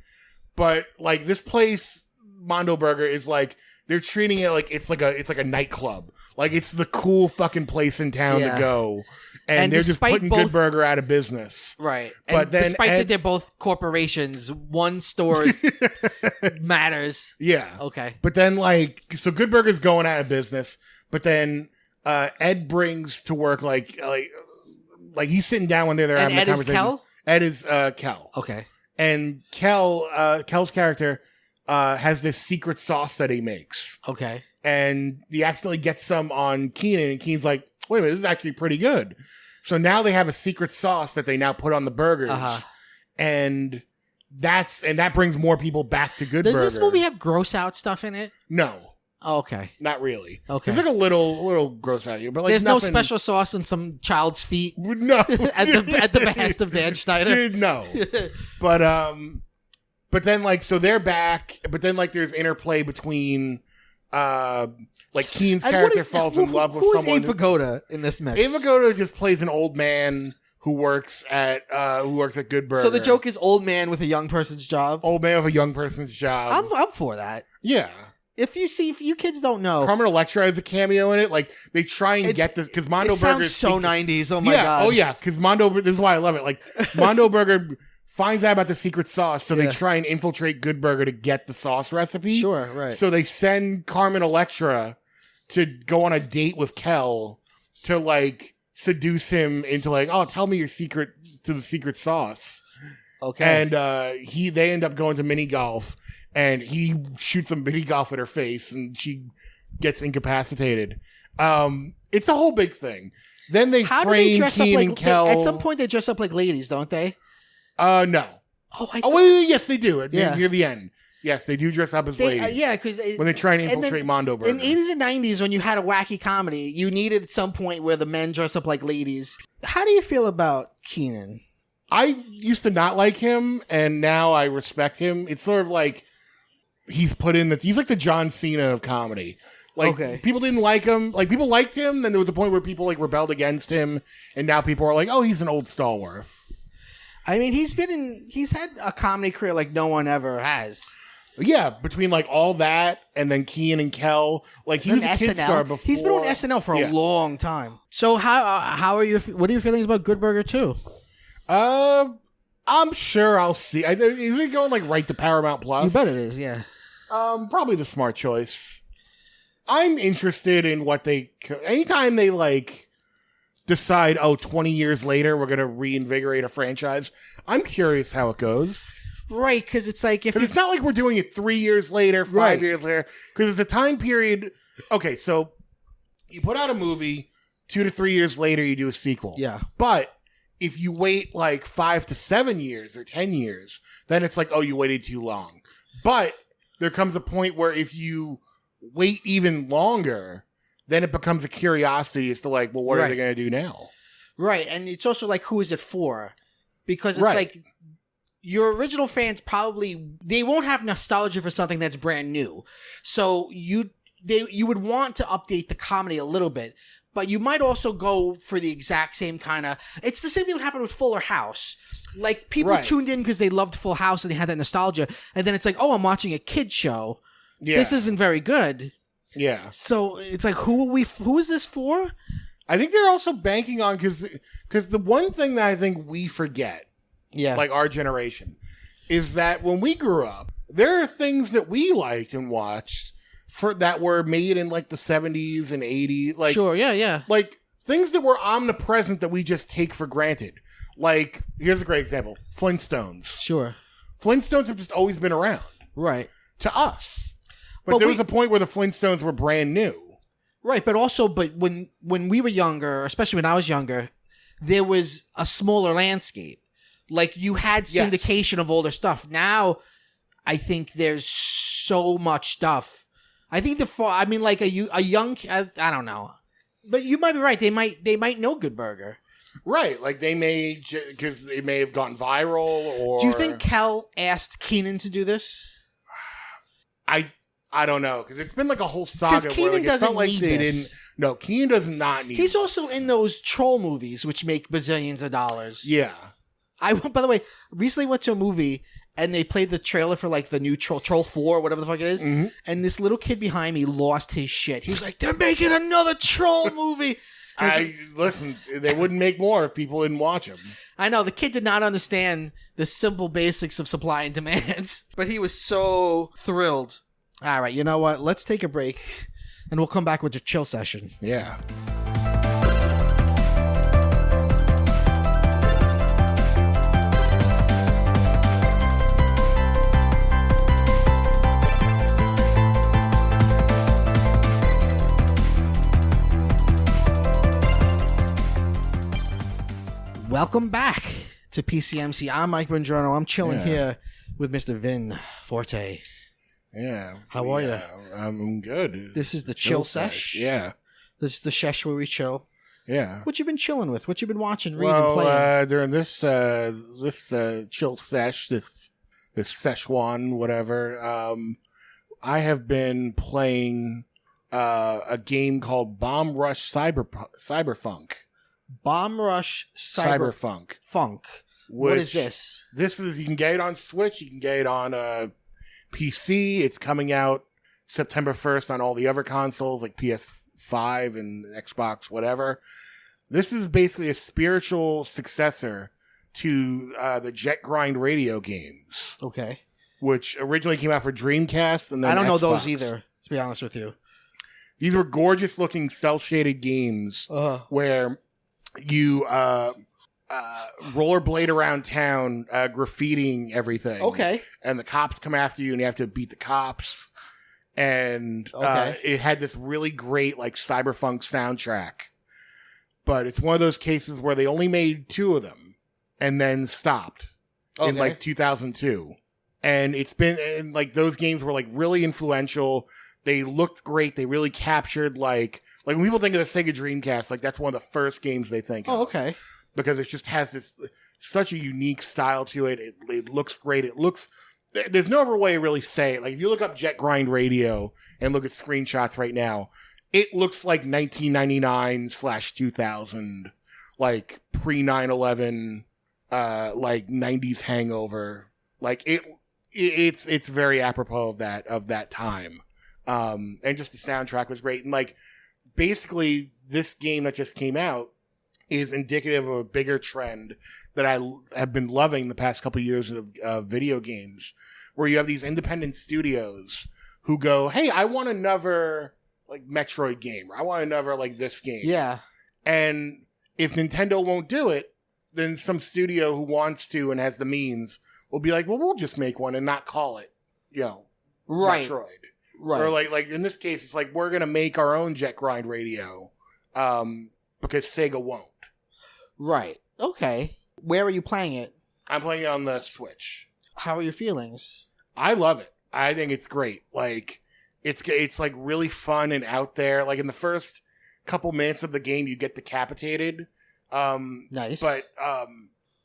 But like this place, Mondo Burger, is like they're treating it like it's like a nightclub. Like it's the cool fucking place in town to go. And they're just putting Good Burger out of business. Right. But then despite that they're both corporations, one store matters. Yeah. Okay. But then so Good Burger's going out of business, but then Ed brings to work like he's sitting down one day, they're having a conversation. Ed is Kel. Okay. And Kel's character has this secret sauce that he makes. Okay. And he accidentally gets some on Keenan, and Keenan's like, wait a minute, this is actually pretty good. So now they have a secret sauce that they now put on the burgers. And that brings more people back to Good Burger. Does this movie have gross out stuff in it? No. Oh, okay. Not really. Okay. There's like a little gross out here, but like there's nothing... no special sauce on some child's feet. No. at the behest of Dan Schneider. No. But then so they're back, but then there's interplay between Keen's character falls in love with someone. Who's Abe Vigoda in this mix? Abe Vigoda just plays an old man who works at Good Burger. So the joke is old man with a young person's job. Old man with a young person's job. I'm for that. Yeah. If you kids don't know, Carmen Electra has a cameo in it. Like they try and get this because Mondo Burger sounds so 90s. Oh my god. Oh yeah, because this is why I love it. Like Mondo Burger finds out about the secret sauce, so they try and infiltrate Good Burger to get the sauce recipe. Sure, right. So they send Carmen Electra to go on a date with Kel to seduce him into oh, tell me your secret to the secret sauce. Okay. And they end up going to mini golf, and he shoots a mini golf at her face, and she gets incapacitated. It's a whole big thing. Then they frame Keen and Kel. At some point, they dress up like ladies, don't they? No. Yes, they do. Near the end. Yes, they do dress up as ladies. Because when they try and infiltrate Mondo Burger. In 80s and 90s, when you had a wacky comedy, you needed at some point where the men dress up like ladies. How do you feel about Keenan? I used to not like him, and now I respect him. It's sort of like he's put in he's like the John Cena of comedy. Like, people didn't like him. Like, people liked him, then there was a point where people, like, rebelled against him, and now people are like, oh, he's an old stalwart. I mean, he's had a comedy career like no one ever has. Yeah, between, like, all that, and then Kenan and Kel. Like, he was a kid star before. He's been on SNL for a long time. So, what are your feelings about Good Burger 2? I'm sure I'll see. Is it going, like, right to Paramount Plus? You bet it is, yeah. Probably the smart choice. I'm interested in what anytime they, like, decide, 20 years later, we're going to reinvigorate a franchise, I'm curious how it goes. Right, because it's like... Because it's not like we're doing it 3 years later, 5 years later, because it's a time period... Okay, so you put out a movie, 2 to 3 years later, you do a sequel. Yeah. But if you wait, like, 5 to 7 years or 10 years, then it's like, you waited too long. But there comes a point where if you... wait even longer, then it becomes a curiosity as to like, well, what are they going to do now? Right. And it's also like, who is it for? Because it's like your original fans they won't have nostalgia for something that's brand new. So you would want to update the comedy a little bit, but you might also go for the exact same kind of, it's the same thing that happened with Fuller House. Like people tuned in because they loved Full House and they had that nostalgia. And then it's like, I'm watching a kid show. Yeah. This isn't very good. Yeah. So it's like, who is this for? I think they're also banking on because the one thing that I think we forget, like our generation, is that when we grew up, there are things that we liked and watched that were made in like the 70s and 80s. Like, sure, yeah. Like things that were omnipresent that we just take for granted. Like, here's a great example: Flintstones. Sure. Flintstones have just always been around. Right. To us. But there was a point where the Flintstones were brand new. Right, but when we were younger, especially when I was younger, there was a smaller landscape. Like, you had syndication of older stuff. Now, I think there's so much stuff. I think like a young, I don't know. But you might be right. They might know Good Burger. Right, like they may, because they may have gone viral or... Do you think Kel asked Kenan to do this? I don't know, because it's been like a whole saga. Because Kenan doesn't need this. No, Kenan does not need He's this. also in those troll movies, which make bazillions of dollars. Yeah. By the way, recently went to a movie, and they played the trailer for like the new Troll 4, whatever the fuck it is, and this little kid behind me lost his shit. He was like, they're making another troll movie! Listen, they wouldn't make more if people didn't watch them. I know, the kid did not understand the simple basics of supply and demand, but he was so thrilled. All right, you know what? Let's take a break, and we'll come back with a chill session. Yeah. Welcome back to PCMC. I'm Mike Bongiorno. I'm chilling here with Mr. Vin Forte. Yeah. How are you? I'm good. This is the chill sesh. Yeah. This is the sesh where we chill. Yeah. What you been chilling with? What you been watching, reading, playing? During this chill sesh, this Szechuan, whatever, I have been playing a game called Bomb Rush Cyberfunk. Bomb Rush Cyberfunk. What is this? This is, you can get it on Switch, you can get it on PC. It's coming out September 1st on all the other consoles like PS5 and Xbox, whatever. This is basically a spiritual successor to the Jet Grind radio games. Okay. Which originally came out for Dreamcast and then I don't know Xbox. those either, to be honest with you. These were gorgeous looking cel-shaded games where you rollerblade around town, graffitiing everything. Okay. And the cops come after you and you have to beat the cops. And it had this really great like cyberpunk soundtrack. But it's one of those cases where they only made 2 of them and then stopped in like 2002. And it's been, and like those games were like really influential. They looked great. They really captured like when people think of the Sega Dreamcast, like that's one of the first games they think of. Oh, okay. Because it just has such a unique style to it. It looks great. It looks there's no other way to really say it. Like, if you look up Jet Grind Radio and look at screenshots right now, it looks like 1999/2000, like pre 9/11, like 90s hangover. Like it's very apropos of that time. And just the soundtrack was great. And like, basically this game that just came out is indicative of a bigger trend that I have been loving the past couple of years of video games, where you have these independent studios who go, hey, I want another like Metroid game, or I want another like this game. Yeah. And if Nintendo won't do it, then some studio who wants to and has the means will be like, well, we'll just make one and not call it, right. Metroid. Right. Or like in this case, it's like, we're going to make our own Jet Grind Radio because Sega won't. Right. Okay. Where are you playing it? I'm playing it on the Switch. How are your feelings? I love it. I think it's great. Like, it's like really fun and out there. Like, in the first couple minutes of the game, you get decapitated. Nice. But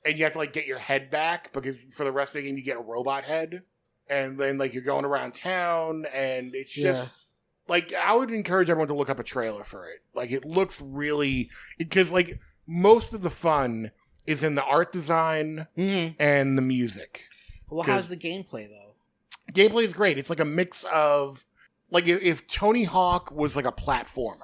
and you have to like get your head back, because for the rest of the game you get a robot head, and then like you're going around town, and it's just like, I would encourage everyone to look up a trailer for it. Like, it looks really, because like most of the fun is in the art design and the music. Well, how's the gameplay though? Gameplay is great. It's like a mix of, like, if Tony Hawk was like a platformer,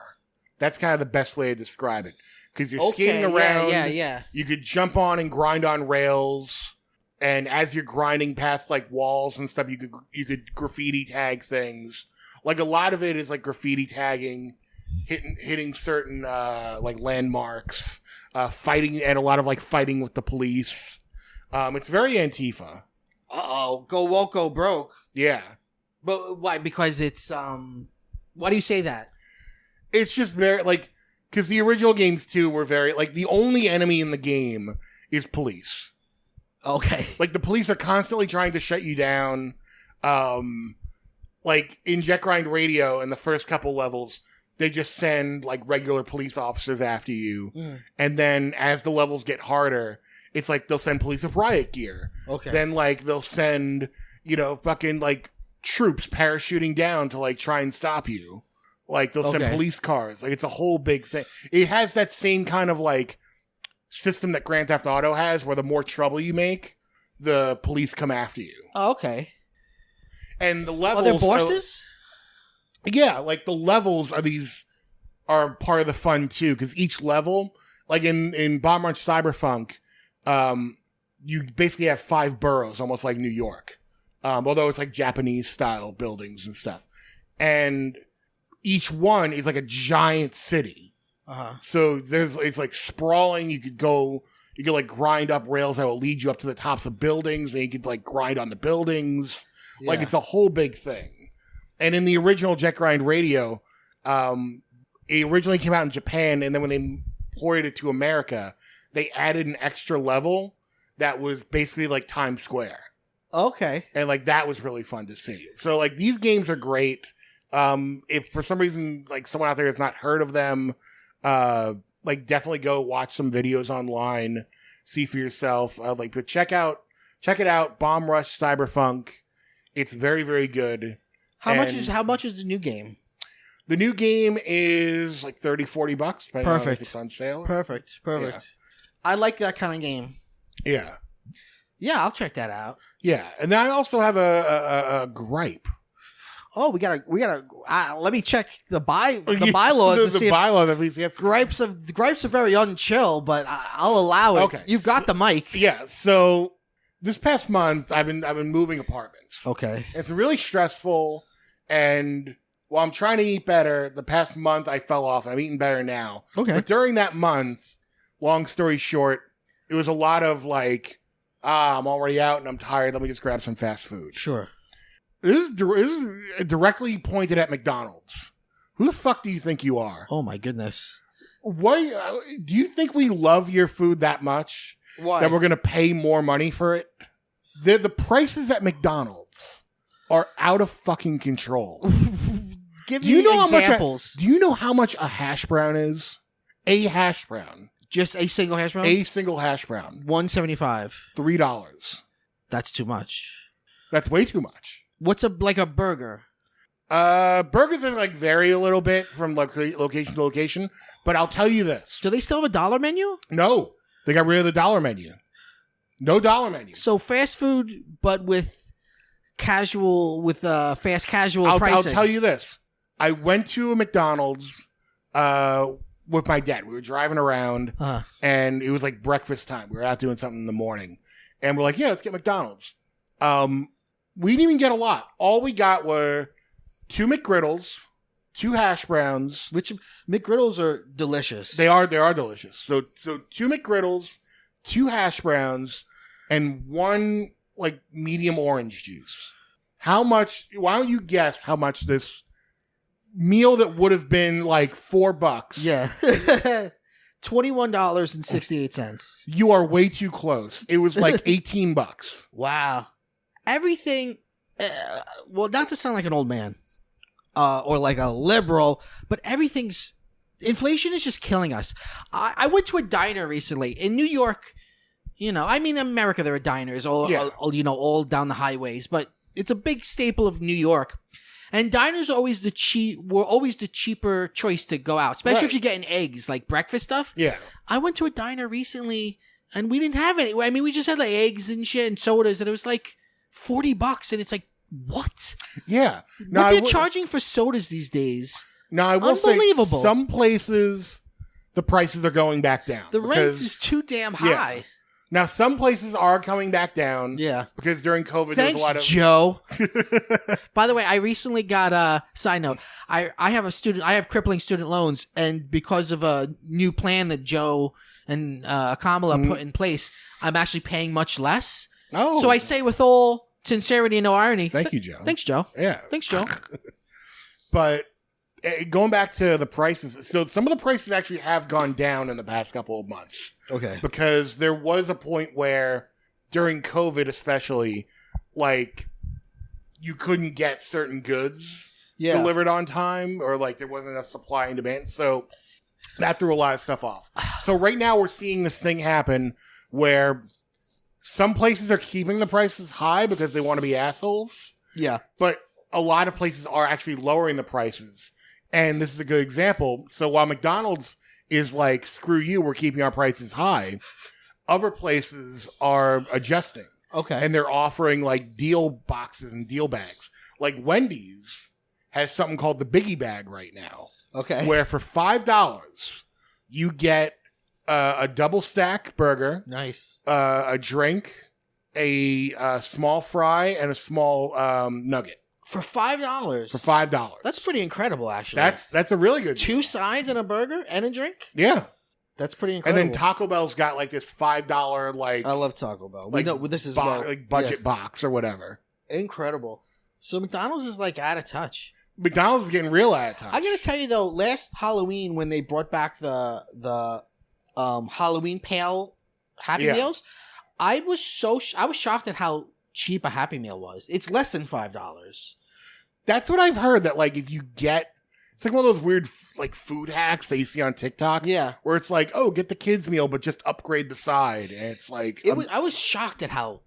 that's kind of the best way to describe it. Because you're skating around, yeah. You could jump on and grind on rails, and as you're grinding past like walls and stuff, you could graffiti tag things. Like, a lot of it is like graffiti tagging, hitting certain like landmarks, fighting, and a lot of like fighting with the police. It's very Antifa. Go woke, go broke. Yeah. But why? Because it's why do you say that? It's just very like, because the original games too were very like, the only enemy in the game is police. Okay. Like, the police are constantly trying to shut you down. Like in Jet Grind Radio, in the first couple levels, they just send like regular police officers after you. And then as the levels get harder, it's like they'll send police with riot gear. Okay. Then like they'll send, fucking like troops parachuting down to like try and stop you. Like, they'll send police cars. Like, it's a whole big thing. It has that same kind of like system that Grand Theft Auto has, where the more trouble you make, the police come after you. Oh, okay. And the levels... Are there bosses? Yeah, like, the levels are part of the fun, too, because each level, like in Bomb Rush Cyberpunk, you basically have 5 boroughs, almost like New York. Although it's like Japanese-style buildings and stuff. And each one is like a giant city. So it's like sprawling. You could like grind up rails that will lead you up to the tops of buildings, and you could like grind on the buildings. Yeah. Like, it's a whole big thing. And in the original Jet Grind Radio, it originally came out in Japan, and then when they ported it to America, they added an extra level that was basically like Times Square. Okay. And like, that was really fun to see. So like, these games are great. If for some reason like someone out there has not heard of them, like, definitely go watch some videos online, see for yourself. But check it out. Bomb Rush Cyberpunk. It's very, very good. How much is the new game? The new game is like $30-$40, depending on if it's on sale. Perfect. Yeah. I like that kind of game. Yeah. Yeah, I'll check that out. Yeah, and then I also have a gripe. Oh, we gotta. Let me check the bylaws to see. The bylaws, at least. Yes. Gripes are very unchill, but I'll allow it. Okay, you've got the mic. Yeah. So this past month, I've been moving apartments. Okay. It's really stressful, and while I'm trying to eat better, the past month I fell off. I'm eating better now. Okay. But during that month, long story short, it was a lot of like, I'm already out and I'm tired. Let me just grab some fast food. Sure. This is directly pointed at McDonald's. Who the fuck do you think you are? Oh my goodness. Why do you think we love your food that much? Why? That we're going to pay more money for it? The prices at McDonald's are out of fucking control. Give me examples. Do you know how much a hash brown is? A hash brown. Just a single hash brown? A single hash brown. $1.75. $3. That's too much. That's way too much. What's like a burger? Burgers are like vary a little bit from location to location, but I'll tell you this. Do they still have a dollar menu? No, they got rid of the dollar menu. No dollar menu. So fast food, but with fast casual pricing. I'll tell you this. I went to a McDonald's with my dad. We were driving around, and it was like breakfast time. We were out doing something in the morning, and we're like, "Yeah, let's get McDonald's." We didn't even get a lot. All we got were 2 McGriddles, 2 hash browns. Which McGriddles are delicious. They are delicious. So 2 McGriddles, 2 hash browns, and 1 like medium orange juice. How much? Why don't you guess how much this meal that would have been like $4? Yeah. $21.68. You are way too close. It was like $18. Wow. Everything, well, not to sound like an old man or like a liberal, but inflation is just killing us. I went to a diner recently in New York. You know, I mean, in America, there are diners all down the highways, but it's a big staple of New York. And diners are always were always the cheaper choice to go out, especially if you're getting eggs, like breakfast stuff. Yeah. I went to a diner recently, and we didn't have any. I mean, we just had like eggs and shit and sodas, and it was like $40, and it's like, what? Yeah. What they're charging for sodas these days. Now, I will Unbelievable. say some places, the prices are going back down. The rent is too damn high. Yeah. Now, some places are coming back down. Yeah. Because during COVID, there's a lot of... Joe. By the way, I recently got a side note. I have crippling student loans, and because of a new plan that Joe and Kamala put in place, I'm actually paying much less. Oh. So I say with all sincerity and no irony. Thank you, Joe. Thanks, Joe. Yeah. Thanks, Joe. But going back to the prices, so some of the prices actually have gone down in the past couple of months. Okay. Because there was a point where, during COVID especially, like, you couldn't get certain goods delivered on time, or like there wasn't enough supply and demand. So that threw a lot of stuff off. So right now we're seeing this thing happen where some places are keeping the prices high because they want to be assholes. Yeah. But a lot of places are actually lowering the prices. And this is a good example. So while McDonald's is like, screw you, we're keeping our prices high, other places are adjusting. Okay. And they're offering like deal boxes and deal bags. Like Wendy's has something called the Biggie Bag right now. Okay. Where for $5, you get a double stack burger. Nice. A drink, a small fry, and a small nugget. For $5? For $5. That's pretty incredible, actually. That's a really good 2 deal. sides and a burger and a drink? Yeah. That's pretty incredible. And then Taco Bell's got like this $5 like... I love Taco Bell. Like, we know this is like budget box or whatever. Incredible. So McDonald's is like out of touch. McDonald's is getting real out of touch. I gotta tell you though, last Halloween when they brought back the Halloween Pail Happy Meals, I was shocked at how cheap a Happy Meal was. It's less than $5. That's what I've heard, that like if you get, it's like one of those weird like food hacks that you see on TikTok. Yeah. Where it's like, oh, get the kids meal, but just upgrade the side. And it's like, I was shocked at how,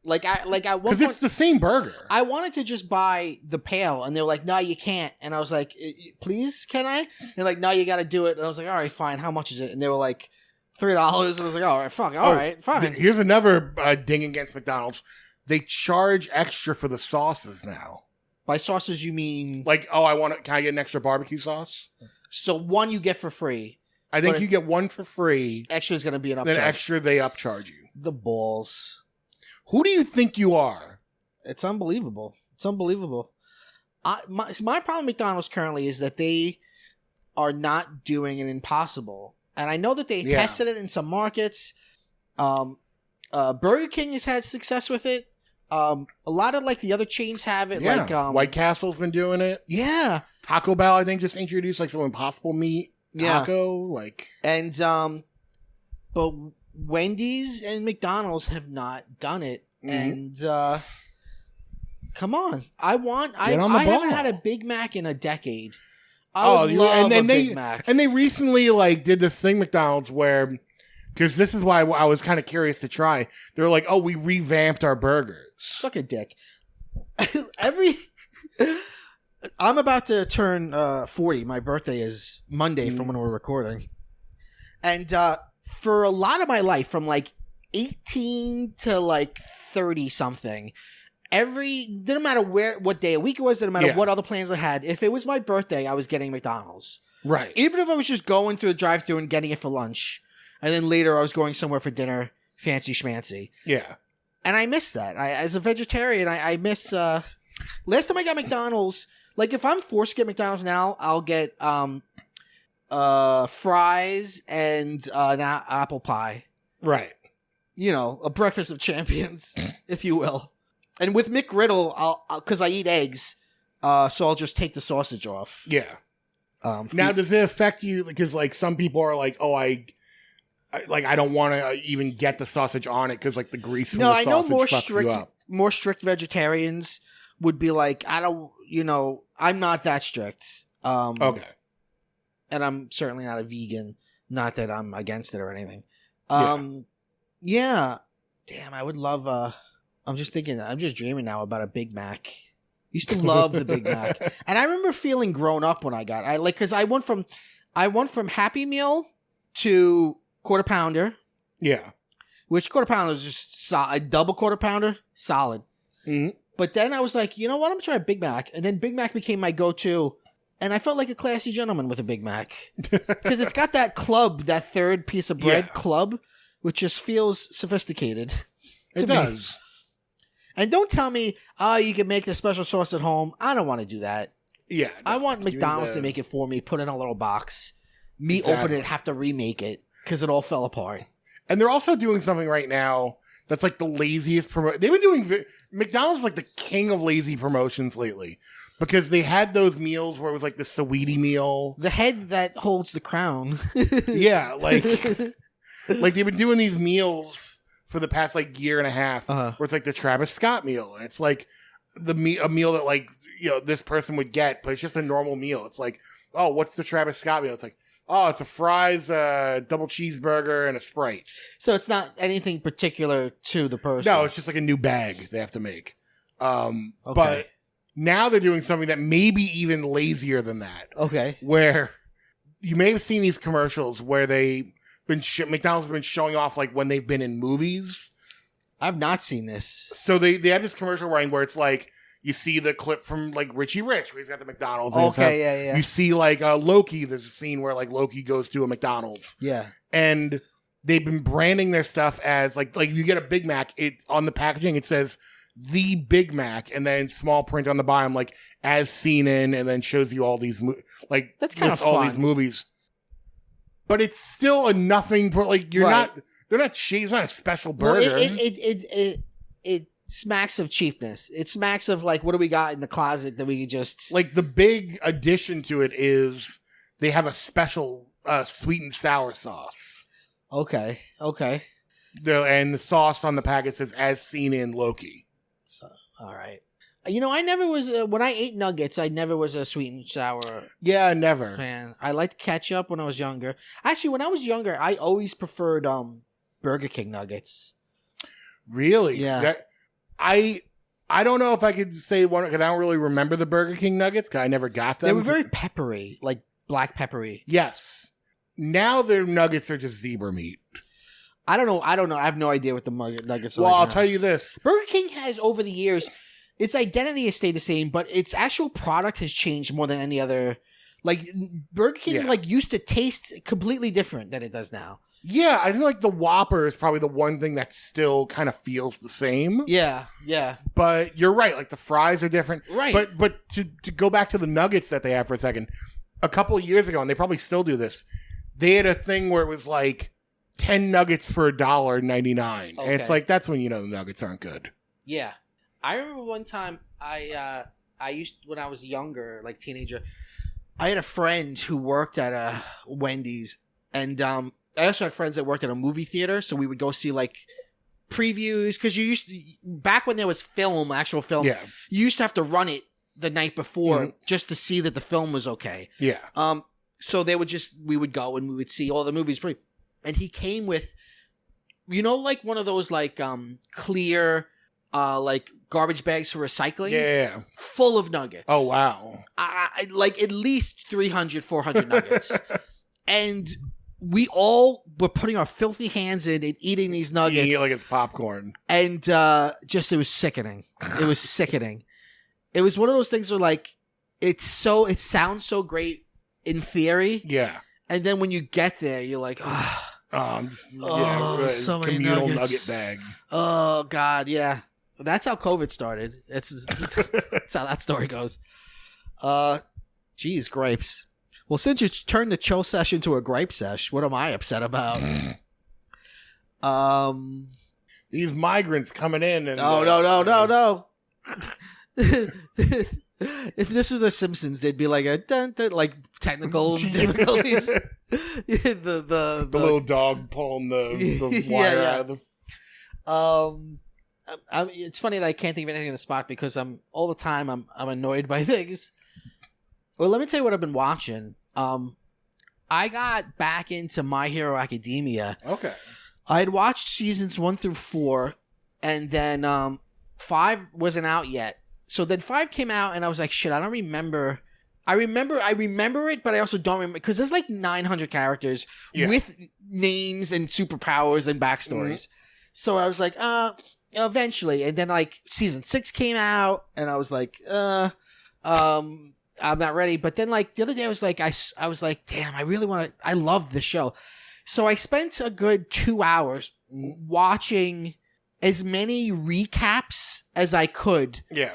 at one point, because it's the same burger. I wanted to just buy the pail, and they were like, no, you can't. And I was like, please, can I? And they're like, no, you got to do it. And I was like, all right, fine. How much is it? And they were like, $3. And I was like, all right, fuck, all right, fine. Here's another ding against McDonald's. They charge extra for the sauces now. By sauces, you mean like, oh, can I get an extra barbecue sauce? So one you get for free. I think you get one for free. Extra is going to be an upcharge. Then extra, they upcharge you. The balls. Who do you think you are? It's unbelievable. It's unbelievable. My problem with McDonald's currently is that they are not doing an impossible. And I know that they tested it in some markets. Burger King has had success with it. A lot of like the other chains have it. Yeah. Like White Castle's been doing it. Yeah. Taco Bell, I think, just introduced like some impossible meat taco. Like, and but Wendy's and McDonald's have not done it. Mm-hmm. And come on, I haven't had a Big Mac in a decade. I would love a Big Mac. And they recently like did this thing, McDonald's, where, because this is why I was kind of curious to try. They were like, oh, we revamped our burgers. Suck a dick. I'm about to turn 40. My birthday is Monday from when we're recording. And for a lot of my life, from like 18 to like 30 something, didn't matter what day of week it was, didn't matter what other plans I had. If it was my birthday, I was getting McDonald's. Right. Even if I was just going through the drive-thru and getting it for lunch, and then later I was going somewhere for dinner, fancy schmancy. Yeah. And I miss that. As a vegetarian, I miss. Last time I got McDonald's, like if I'm forced to get McDonald's now, I'll get fries and an apple pie. Right. You know, a breakfast of champions, if you will. And with McGriddle, I'll because I eat eggs, so I'll just take the sausage off. Yeah. Now, does it affect you? Because like some people are like, oh, I don't want to even get the sausage on it because like the grease from the sausage fucks you up. More strict vegetarians would be like, I'm not that strict. Okay. And I'm certainly not a vegan. Not that I'm against it or anything. Yeah. Damn, I would love. I'm just dreaming now about a Big Mac. Used to love the Big Mac, and I remember feeling grown up when I got. Because I went from Happy Meal to Quarter Pounder. Yeah. Which Quarter Pounder was just a double Quarter Pounder, solid. Mm-hmm. But then I was like, you know what? I'm gonna try a Big Mac, and then Big Mac became my go-to. And I felt like a classy gentleman with a Big Mac because it's got that club, that third piece of bread club, which just feels sophisticated. It does. And don't tell me, you can make the special sauce at home. I don't want to do that. Yeah. No, I want McDonald's to make it for me, put it in a little box. Me open it, have to remake it because it all fell apart. And they're also doing something right now that's like the laziest promotion. They've been doing McDonald's is like the king of lazy promotions lately because they had those meals where it was like the Saweetie meal. The head that holds the crown. Yeah, like they've been doing these meals for the past like year and a half where it's like the Travis Scott meal. And it's like a meal that like, this person would get, but it's just a normal meal. It's like, oh, what's the Travis Scott meal? It's like, oh, it's a fries, double cheeseburger, and a Sprite. So it's not anything particular to the person. No, it's just like a new bag they have to make. But now they're doing something that may be even lazier than that. Okay. Where you may have seen these commercials where McDonald's has been showing off like when they've been in movies. I've not seen this. So they have this commercial running where it's like you see the clip from like Richie Rich where he's got the McDonald's. Okay, yeah. You see like Loki. There's a scene where like Loki goes to a McDonald's. Yeah. And they've been branding their stuff as like you get a Big Mac. It on the packaging it says the Big Mac, and then small print on the bottom like as seen in, and then shows you all these that's kind of all these movies. But it's still a nothing. Like you're not. They're not cheap. It's not a special burger. Well, it smacks of cheapness. It smacks of like, what do we got in the closet that we could just like. The big addition to it is they have a special sweet and sour sauce. Okay. And the sauce on the packet says "as seen in Loki." So, all right. I never was when I ate nuggets. I never was a sweet and sour. Yeah, never. Man, I liked ketchup when I was younger. Actually, when I was younger, I always preferred Burger King nuggets. Really? Yeah. I don't know if I could say one because I don't really remember the Burger King nuggets because I never got them. They were very peppery, like black peppery. Yes. Now their nuggets are just zebra meat. I don't know. I have no idea what the nuggets are. Well, I'll tell you this. Burger King has over the years. Its identity has stayed the same, but its actual product has changed more than any other. Like Burger King, used to taste completely different than it does now. Yeah, I think like the Whopper is probably the one thing that still kind of feels the same. Yeah. But you're right, like the fries are different. Right. But to go back to the nuggets that they have for a second, a couple of years ago, and they probably still do this, they had a thing where it was like 10 nuggets for $1.99. And it's like that's when the nuggets aren't good. Yeah. I remember one time I used when I was younger, like teenager, I had a friend who worked at a Wendy's, and I also had friends that worked at a movie theater, so we would go see like previews because back when there was actual film, you used to have to run it the night before just to see that the film was okay. Yeah. So we would go and we would see all the movies and he came with, like one of those like clear like garbage bags for recycling. Yeah. Full of nuggets. Oh, wow. Like at least 300, 400 nuggets. And we all were putting our filthy hands in and eating these nuggets. You eat like it's popcorn. And it was sickening. It was sickening. It was one of those things where like, it sounds so great in theory. Yeah. And then when you get there, you're like, so many communal nugget bag. Oh, God, yeah. That's how COVID started. That's how that story goes. Geez, gripes. Well, since you turned the chill sesh into a gripe sesh, what am I upset about? These migrants coming in. And, no. If this was The Simpsons, they'd be like like technical difficulties. the little dog pulling the wire out of the. It's funny that I can't think of anything in the spot because all the time I'm annoyed by things. Well, let me tell you what I've been watching. I got back into My Hero Academia. Okay. I had watched seasons 1 through 4, and then 5 wasn't out yet. So then 5 came out, and I was like, shit, I don't remember. I remember it, but I also don't remember because there's like 900 characters with names and superpowers and backstories. So I was like, eventually. And then like season 6 came out, and I was like, I'm not ready. But then like the other day I was like, I was like, damn, I really want to, I loved the show. So I spent a good 2 hours watching as many recaps as I could. Yeah.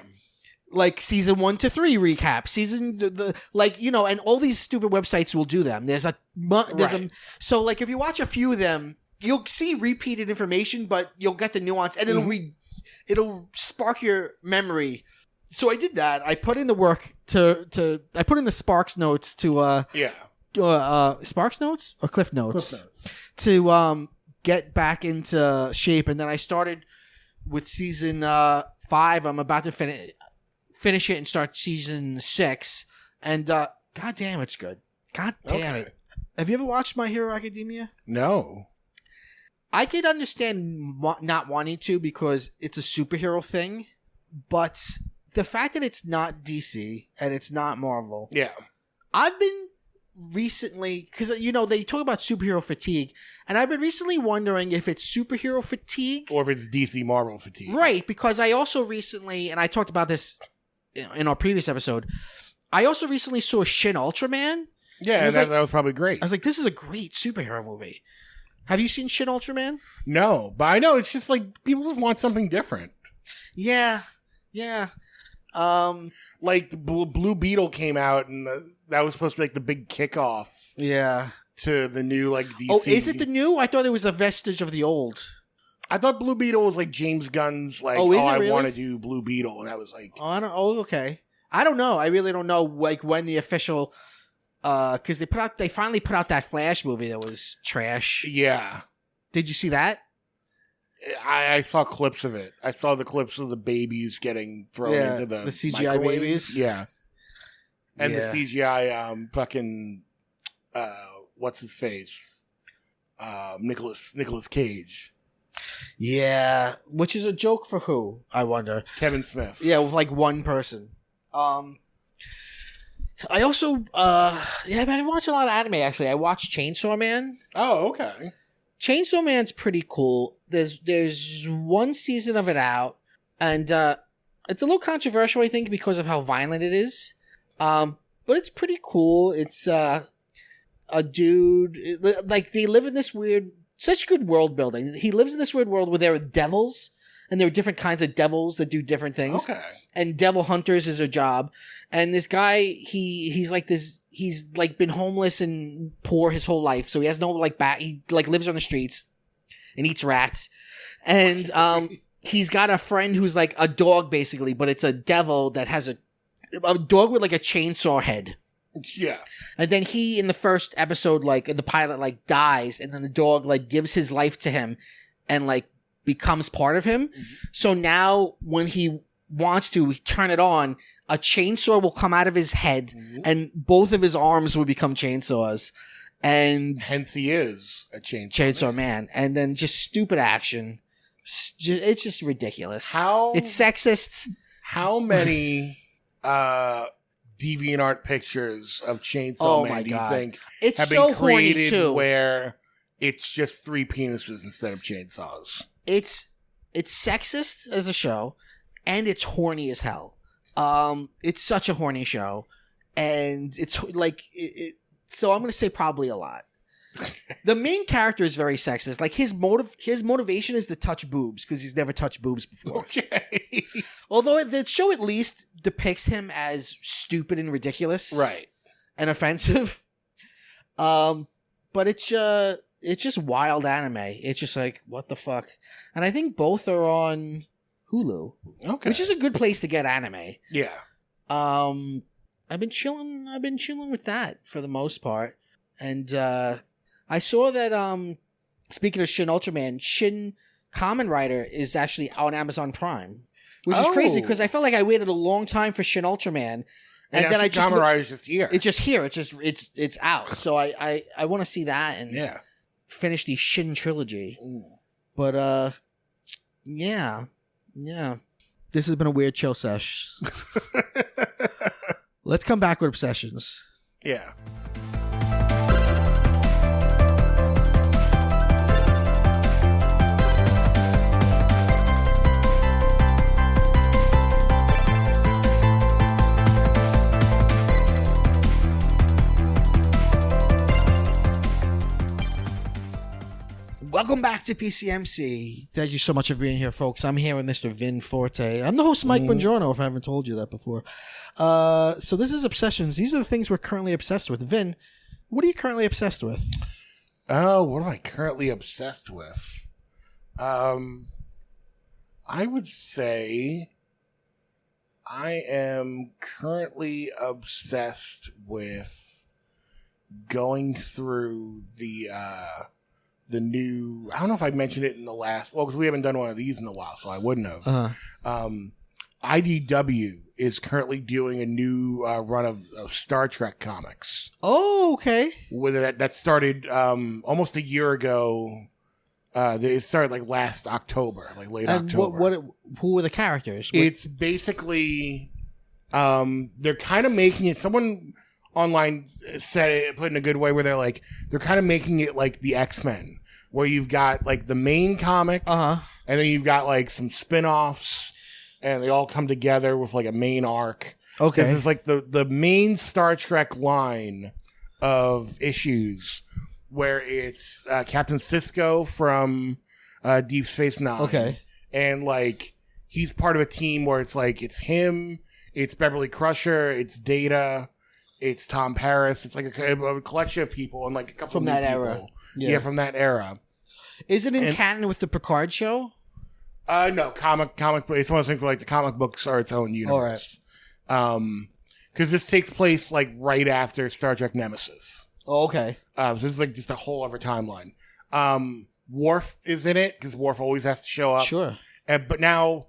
Like season 1 to 3 recaps, and all these stupid websites will do them. So like if you watch a few of them, you'll see repeated information, but you'll get the nuance, and it'll spark your memory. So I did that. I put in the work I put in the Sparks notes to Sparks notes or Cliff Notes to get back into shape, and then I started with season 5. I'm about to finish it and start season 6, and god damn, it's good. God damn it. Have you ever watched My Hero Academia? No. I could understand not wanting to because it's a superhero thing, but the fact that it's not DC and it's not Marvel. Yeah. I've been recently, because, they talk about superhero fatigue, and I've been recently wondering if it's superhero fatigue. Or if it's DC Marvel fatigue. Right, because I also recently, and I talked about this in our previous episode, I also recently saw Shin Ultraman. Yeah, that was probably great. I was like, this is a great superhero movie. Have you seen Shin Ultraman? No, but I know it's just like people just want something different. Yeah. Like the Blue Beetle came out, and that was supposed to be like the big kickoff. Yeah. To the new like DC. Oh, is it the new? I thought it was a vestige of the old. I thought Blue Beetle was like James Gunn's like, I want to do Blue Beetle, and I was like, okay. I don't know. I really don't know like when the official. Because they finally put out that Flash movie that was trash. Yeah. Did you see that? I saw clips of it. I saw the clips of the babies getting thrown into the CGI microwave. babies. Yeah. And the CGI fucking what's his face? Nicolas Cage. Yeah, which is a joke for who? I wonder. Kevin Smith. Yeah, with like one person. I also, I've been watching a lot of anime, actually. I watched Chainsaw Man. Oh, okay. Chainsaw Man's pretty cool. There's one season of it out, and it's a little controversial, I think, because of how violent it is. But it's pretty cool. It's a dude, like, they live in this weird, such good world building. He lives in this weird world where there are devils, and there are different kinds of devils that do different things. Okay. And devil hunters is a job. And this guy, he's like been homeless and poor his whole life. So he has no he lives on the streets and eats rats. And he's got a friend who's like a dog basically, but it's a devil that has a dog with like a chainsaw head. Yeah. And then he in the first episode, like in the pilot, like dies, and then the dog like gives his life to him and like becomes part of him. Mm-hmm. So now when he wants to turn it on, a chainsaw will come out of his head, and both of his arms will become chainsaws. And hence he is a chainsaw man. And then just stupid action. It's just ridiculous. It's sexist. How many DeviantArt pictures of Chainsaw Man do you think have been created too. Where it's just 3 penises instead of chainsaws? It's sexist as a show, and it's horny as hell. It's such a horny show, and it's like so I'm gonna say probably a lot. The main character is very sexist. Like his motivation is to touch boobs because he's never touched boobs before. Okay. Although the show at least depicts him as stupid and ridiculous, right, and offensive. But it's just wild anime. It's just like, what the fuck? And I think both are on Hulu, which is a good place to get anime. Yeah. I've been chilling with that for the most part, and I saw that, speaking of Shin Ultraman, Shin Kamen Rider is actually on Amazon Prime, which is crazy because I felt like I waited a long time for Shin Ultraman, and then Kamen Rider is just here. It's just here. It's out. So I want to see that and finish the Shin trilogy. Ooh. But yeah. This has been a weird chill sesh. Let's come back with obsessions. Yeah. Welcome back to PCMC. Thank you so much for being here, folks. I'm here with Mr. Vin Forte. I'm the host, Mike Bongiorno, if I haven't told you that before. So this is Obsessions. These are the things we're currently obsessed with. Vin, what are you currently obsessed with? Oh, what am I currently obsessed with? I would say I am currently obsessed with going through the new, I don't know if I mentioned it in the last, well, because we haven't done one of these in a while, so I wouldn't have. IDW is currently doing a new run of Star Trek comics. Oh, okay. That started almost a year ago. It started like last October, like late October. Who were the characters? It's basically, they're kind of making it, someone online said it, put in a good way, where they're kind of making it like the X-Men, where you've got like the main comic, and then you've got like some spin-offs, and they all come together with like a main arc. Okay. This is like the main Star Trek line of issues, where it's Captain Sisko from Deep Space Nine. Okay. And like he's part of a team where it's like it's him, it's Beverly Crusher, it's Data, it's Tom Paris. It's like a collection of people and like a couple from that era. Yeah, from that era. Is it in canon with the Picard show? No, comic. It's one of those things where like the comic books are its own universe. All right. Because this takes place like right after Star Trek Nemesis. Oh, okay. So this is like just a whole other timeline. Worf is in it because Worf always has to show up. Sure. But now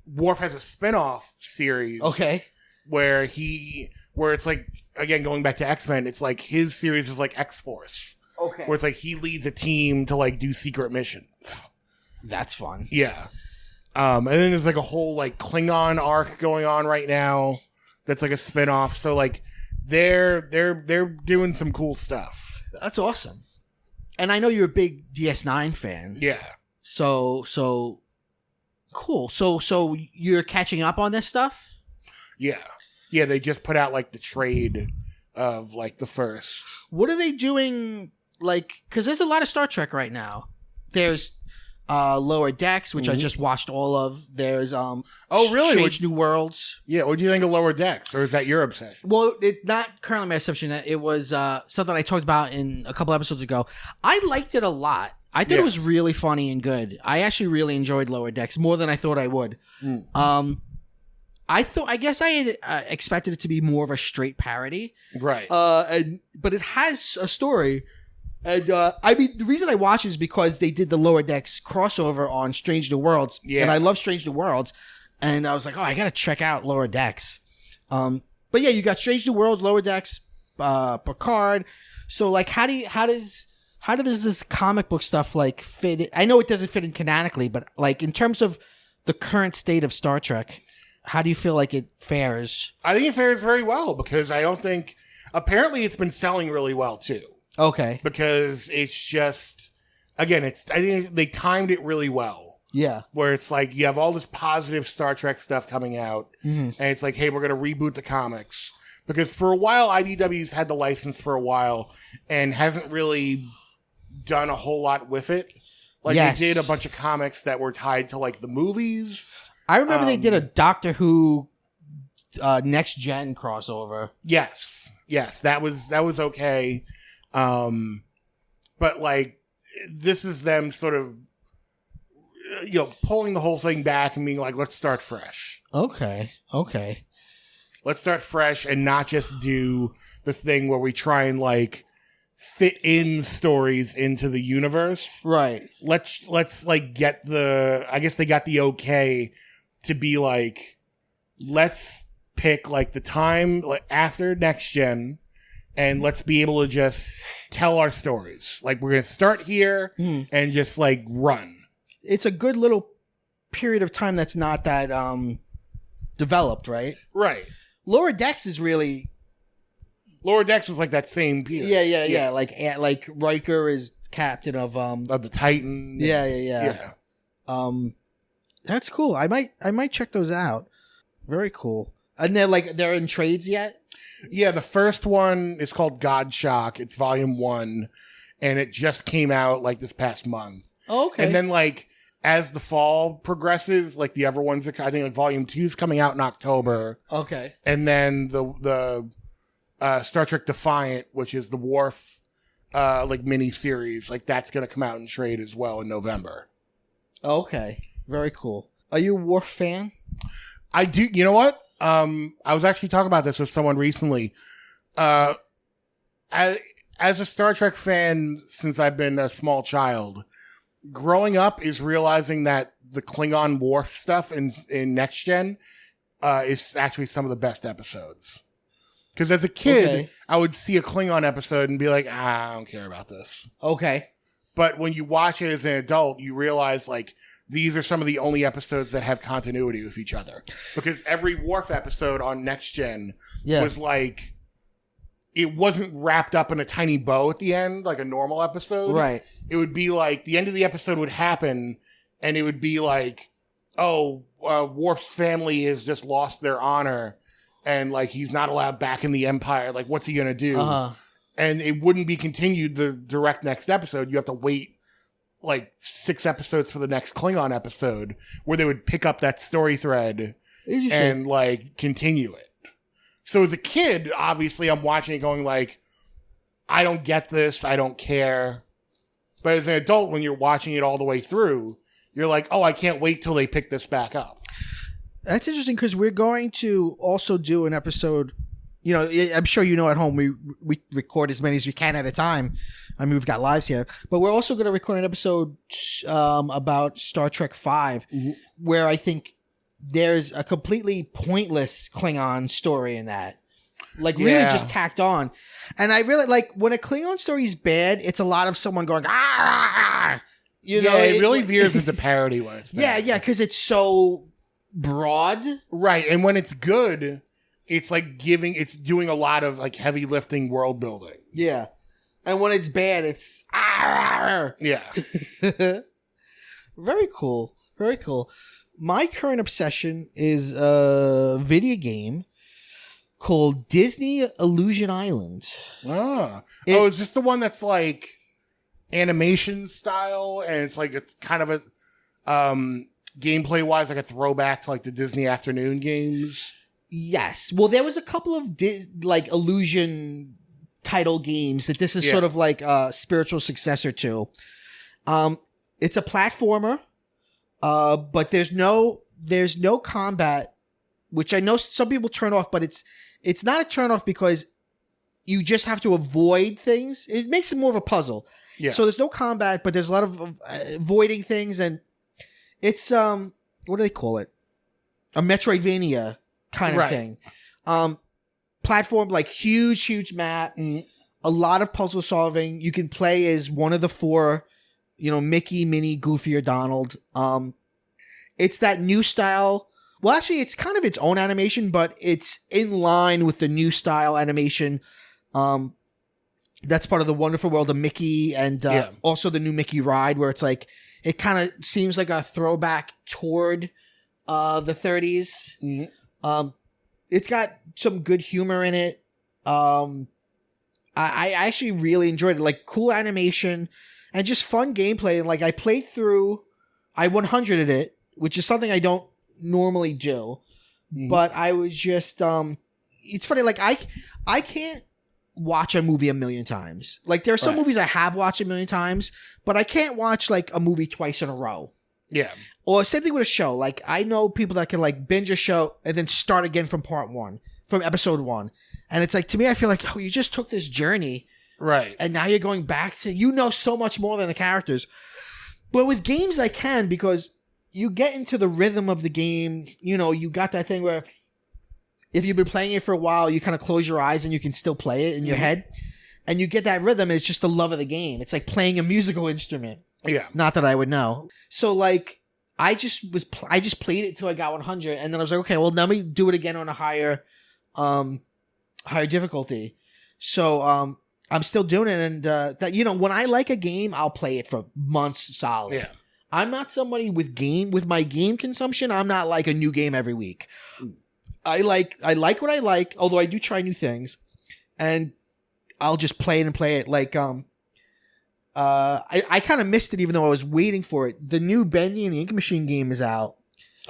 Worf has a spin-off series. Okay. Where it's like, again, going back to X-Men, it's like his series is like X-Force. Okay. Where it's like he leads a team to like do secret missions. That's fun. Yeah. And then there's like a whole like Klingon arc going on right now. That's like a spin-off. So like they're doing some cool stuff. That's awesome. And I know you're a big DS9 fan. Yeah. So cool. So you're catching up on this stuff? Yeah. Yeah, they just put out like the trade of like the first. What are they doing? Like, because there's a lot of Star Trek right now. There's Lower Decks, which I just watched all of. There's really? Strange New Worlds. Yeah, what do you think of Lower Decks, or is that your obsession? Well, it's not currently my obsession. It was something I talked about in a couple episodes ago. I liked it a lot. I thought it was really funny and good. I actually really enjoyed Lower Decks more than I thought I would. I guess I had expected it to be more of a straight parody, right? But it has a story. And I mean, the reason I watch is because they did the Lower Decks crossover on Strange New Worlds, and I love Strange New Worlds, and I was like, oh, I gotta check out Lower Decks. But yeah, you got Strange New Worlds, Lower Decks, Picard. So like, how how does this comic book stuff like fit in? I know it doesn't fit in canonically, but like in terms of the current state of Star Trek, how do you feel like it fares? I think it fares very well because I don't think... Apparently, it's been selling really well, too. Okay. Because it's just... Again, I think they timed it really well. Yeah. Where it's like, you have all this positive Star Trek stuff coming out, and it's like, hey, we're going to reboot the comics. Because for a while, IDW's had the license for a while, and hasn't really done a whole lot with it. Like, they did a bunch of comics that were tied to, like, the movies. I remember they did a Doctor Who Next Gen crossover. Yes, that was okay. But like, this is them sort of, pulling the whole thing back and being like, let's start fresh. Okay. Let's start fresh and not just do this thing where we try and like fit in stories into the universe. Right. Let's like get I guess they got the okay to be like, let's pick like the time like after Next Gen, and let's be able to just tell our stories. Like, we're going to start here and just like run. It's a good little period of time that's not that developed, right? Right. Lower Decks is really... Lower Decks is like that same period. Yeah. Like Riker is captain of the Titan. Yeah. That's cool. I might check those out. Very cool. And they're in trades yet? Yeah, the first one is called God Shock. It's volume 1, and it just came out like this past month. Oh, okay. And then like as the fall progresses, like the other ones, I think like volume 2 is coming out in October. Okay. And then the Star Trek Defiant, which is the Worf like mini series, like that's going to come out in trade as well in November. Okay. Very cool. Are you a Worf fan? I do. You know what? I was actually talking about this with someone recently. As a Star Trek fan since I've been a small child, growing up is realizing that the Klingon Worf stuff in Next Gen is actually some of the best episodes. Because as a kid, I would see a Klingon episode and be like, I don't care about this. Okay. But when you watch it as an adult, you realize like these are some of the only episodes that have continuity with each other. Because every Worf episode on Next Gen was like, it wasn't wrapped up in a tiny bow at the end, like a normal episode. Right. It would be like, the end of the episode would happen, and it would be like, Worf's family has just lost their honor, and like, he's not allowed back in the Empire. Like, what's he going to do? And it wouldn't be continued the direct next episode. You have to wait like 6 episodes for the next Klingon episode where they would pick up that story thread and like continue it. So as a kid, obviously I'm watching it going like, I don't get this. I don't care. But as an adult, when you're watching it all the way through, you're like, oh, I can't wait till they pick this back up. That's interesting because we're going to also do an episode. You know, I'm sure you know at home we record as many as we can at a time. I mean, we've got lives here, but we're also going to record an episode about Star Trek V, where I think there's a completely pointless Klingon story in that, like really just tacked on. And I really like when a Klingon story is bad, it's a lot of someone going ah, you know, it really veers into parody when it's bad. Yeah, because it's so broad, right? And when it's good, it's like it's doing a lot of like heavy lifting world building. Yeah. And when it's bad, it's yeah. Very cool. Very cool. My current obsession is a video game called Disney Illusion Island. Is this the one that's like animation style, and it's like it's kind of a gameplay wise like a throwback to like the Disney afternoon games? Yes. Well, there was a couple of like Illusion title games that this is sort of like a spiritual successor to. It's a platformer, but there's no combat, which I know some people turn off, but it's not a turn off because you just have to avoid things. It makes it more of a puzzle. Yeah. So there's no combat, but there's a lot of avoiding things, and it's what do they call it? A Metroidvania kind of thing. Platform, like huge map. a lot of puzzle solving. You can play as one of the 4, Mickey, Minnie, Goofy, or Donald. It's that new style. Well, actually, it's kind of its own animation, but it's in line with the new style animation. That's part of the Wonderful World of Mickey, and also the new Mickey ride, where it's like it kind of seems like a throwback toward the 30s. Mm-hmm. It's got some good humor in it. I actually really enjoyed it. Like, cool animation and just fun gameplay. And like, I 100'd it, which is something I don't normally do. Mm-hmm. But I was just it's funny, like I can't watch a movie a million times. Like, there are some movies I have watched a million times, but I can't watch like a movie twice in a row. Yeah. Or same thing with a show. Like, I know people that can like binge a show and then start again from from episode 1. And it's like, to me, I feel like, you just took this journey. Right. And now you're going back to, so much more than the characters. But with games, I can, because you get into the rhythm of the game. You got that thing where if you've been playing it for a while, you kind of close your eyes and you can still play it in your head. And you get that rhythm, and it's just the love of the game. It's like playing a musical instrument. Yeah. Not that I would know. So, like, I just played it till I got 100, and then I was like, okay, well, let me do it again on a higher difficulty. So, I'm still doing it, and that, when I like a game, I'll play it for months solid. Yeah. I'm not somebody with my game consumption. I'm not like a new game every week. I like what I like, although I do try new things, and I'll just play it and play it. Like, I kind of missed it, even though I was waiting for it. The new Bendy and the Ink Machine game is out.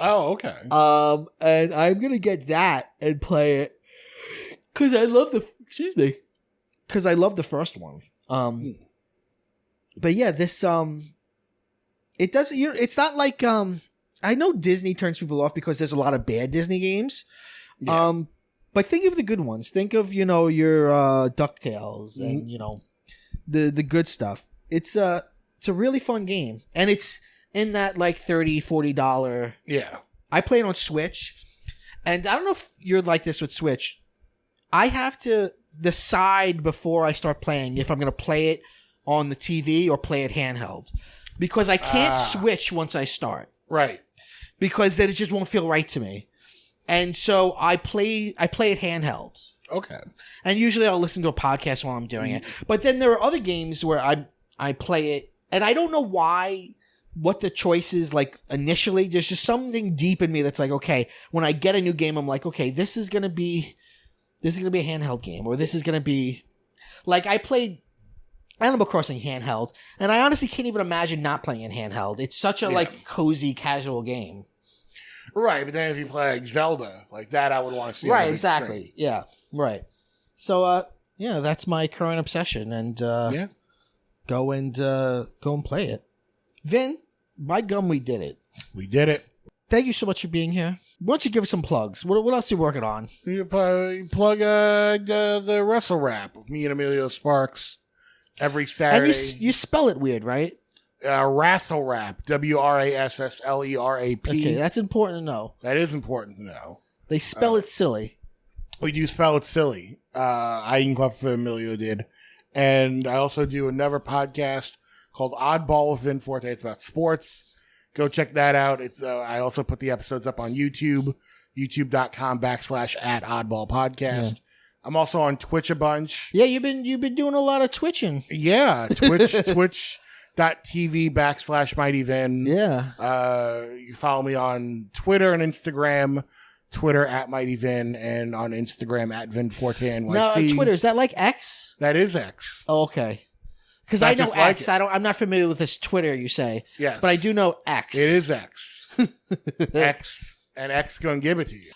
Oh, okay. And I'm gonna get that and play it because I love the first one. But yeah, this it doesn't. It's not like I know Disney turns people off because there's a lot of bad Disney games. Yeah. But think of the good ones. Think of your DuckTales and the good stuff. It's a really fun game, and it's in that like $30-$40. Yeah. I play it on Switch, and I don't know if you're like this with Switch. I have to decide before I start playing if I'm going to play it on the TV or play it handheld, because I can't switch once I start. Right. Because then it just won't feel right to me. And so I play it handheld. Okay. And usually I'll listen to a podcast while I'm doing it. But then there are other games where I play it, and I don't know what the choice is like initially. There's just something deep in me that's like, okay, when I get a new game, I'm like, okay, this is gonna be a handheld game, or this is gonna be like, I played Animal Crossing handheld, and I honestly can't even imagine not playing it handheld. It's such a like cozy, casual game. Right, but then if you play like Zelda, like that, I would want to see. Right, exactly. Screen. Yeah, right. So, that's my current obsession, and go and play it. Vin, by gum, we did it. We did it. Thank you so much for being here. Why don't you give us some plugs? What else are you working on? You plug the Wrassle Rap with me and Emilio Sparks every Saturday. And you spell it weird, right? Wrassle Rap, WRASSLERAP. Okay, that's important to know. That is important to know. They spell it silly. We do spell it silly. I didn't come up with it, Emilio did. And I also do another podcast called Oddball with Vin Forte. It's about sports. Go check that out. It's I also put the episodes up on YouTube, youtube.com/@oddballpodcast. Yeah. I'm also on Twitch a bunch. Yeah, you've been doing a lot of twitching. Yeah, twitch.tv/MightyVin. Yeah. You follow me on Twitter and Instagram. Twitter @MightyVin, and on Instagram @VinForteNYC. No, Twitter, is that like X? That is X. Oh, okay. Because I know X. Like I'm not familiar with this Twitter you say. Yes. But I do know X. It is X. X, and X gonna give it to you.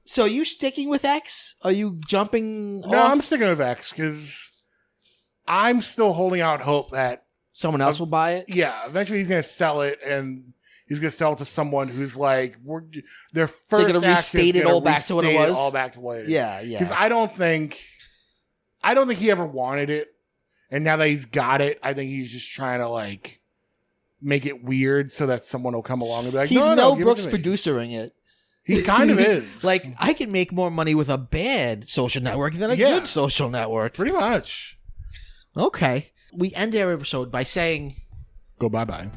So are you sticking with X? Are you jumping No, I'm sticking with X because I'm still holding out hope that someone else will buy it. Yeah, eventually he's gonna sell it, and he's gonna sell it to someone who's like, they're gonna restate it all back to what it was. All back to what it is. Yeah. Because I don't think he ever wanted it, and now that he's got it, I think he's just trying to like make it weird so that someone will come along and be like, he's Mel Brooks producing it. He kind of is. Like, I can make more money with a bad social network than a good social network. Pretty much. Okay. We end our episode by saying... Go bye-bye.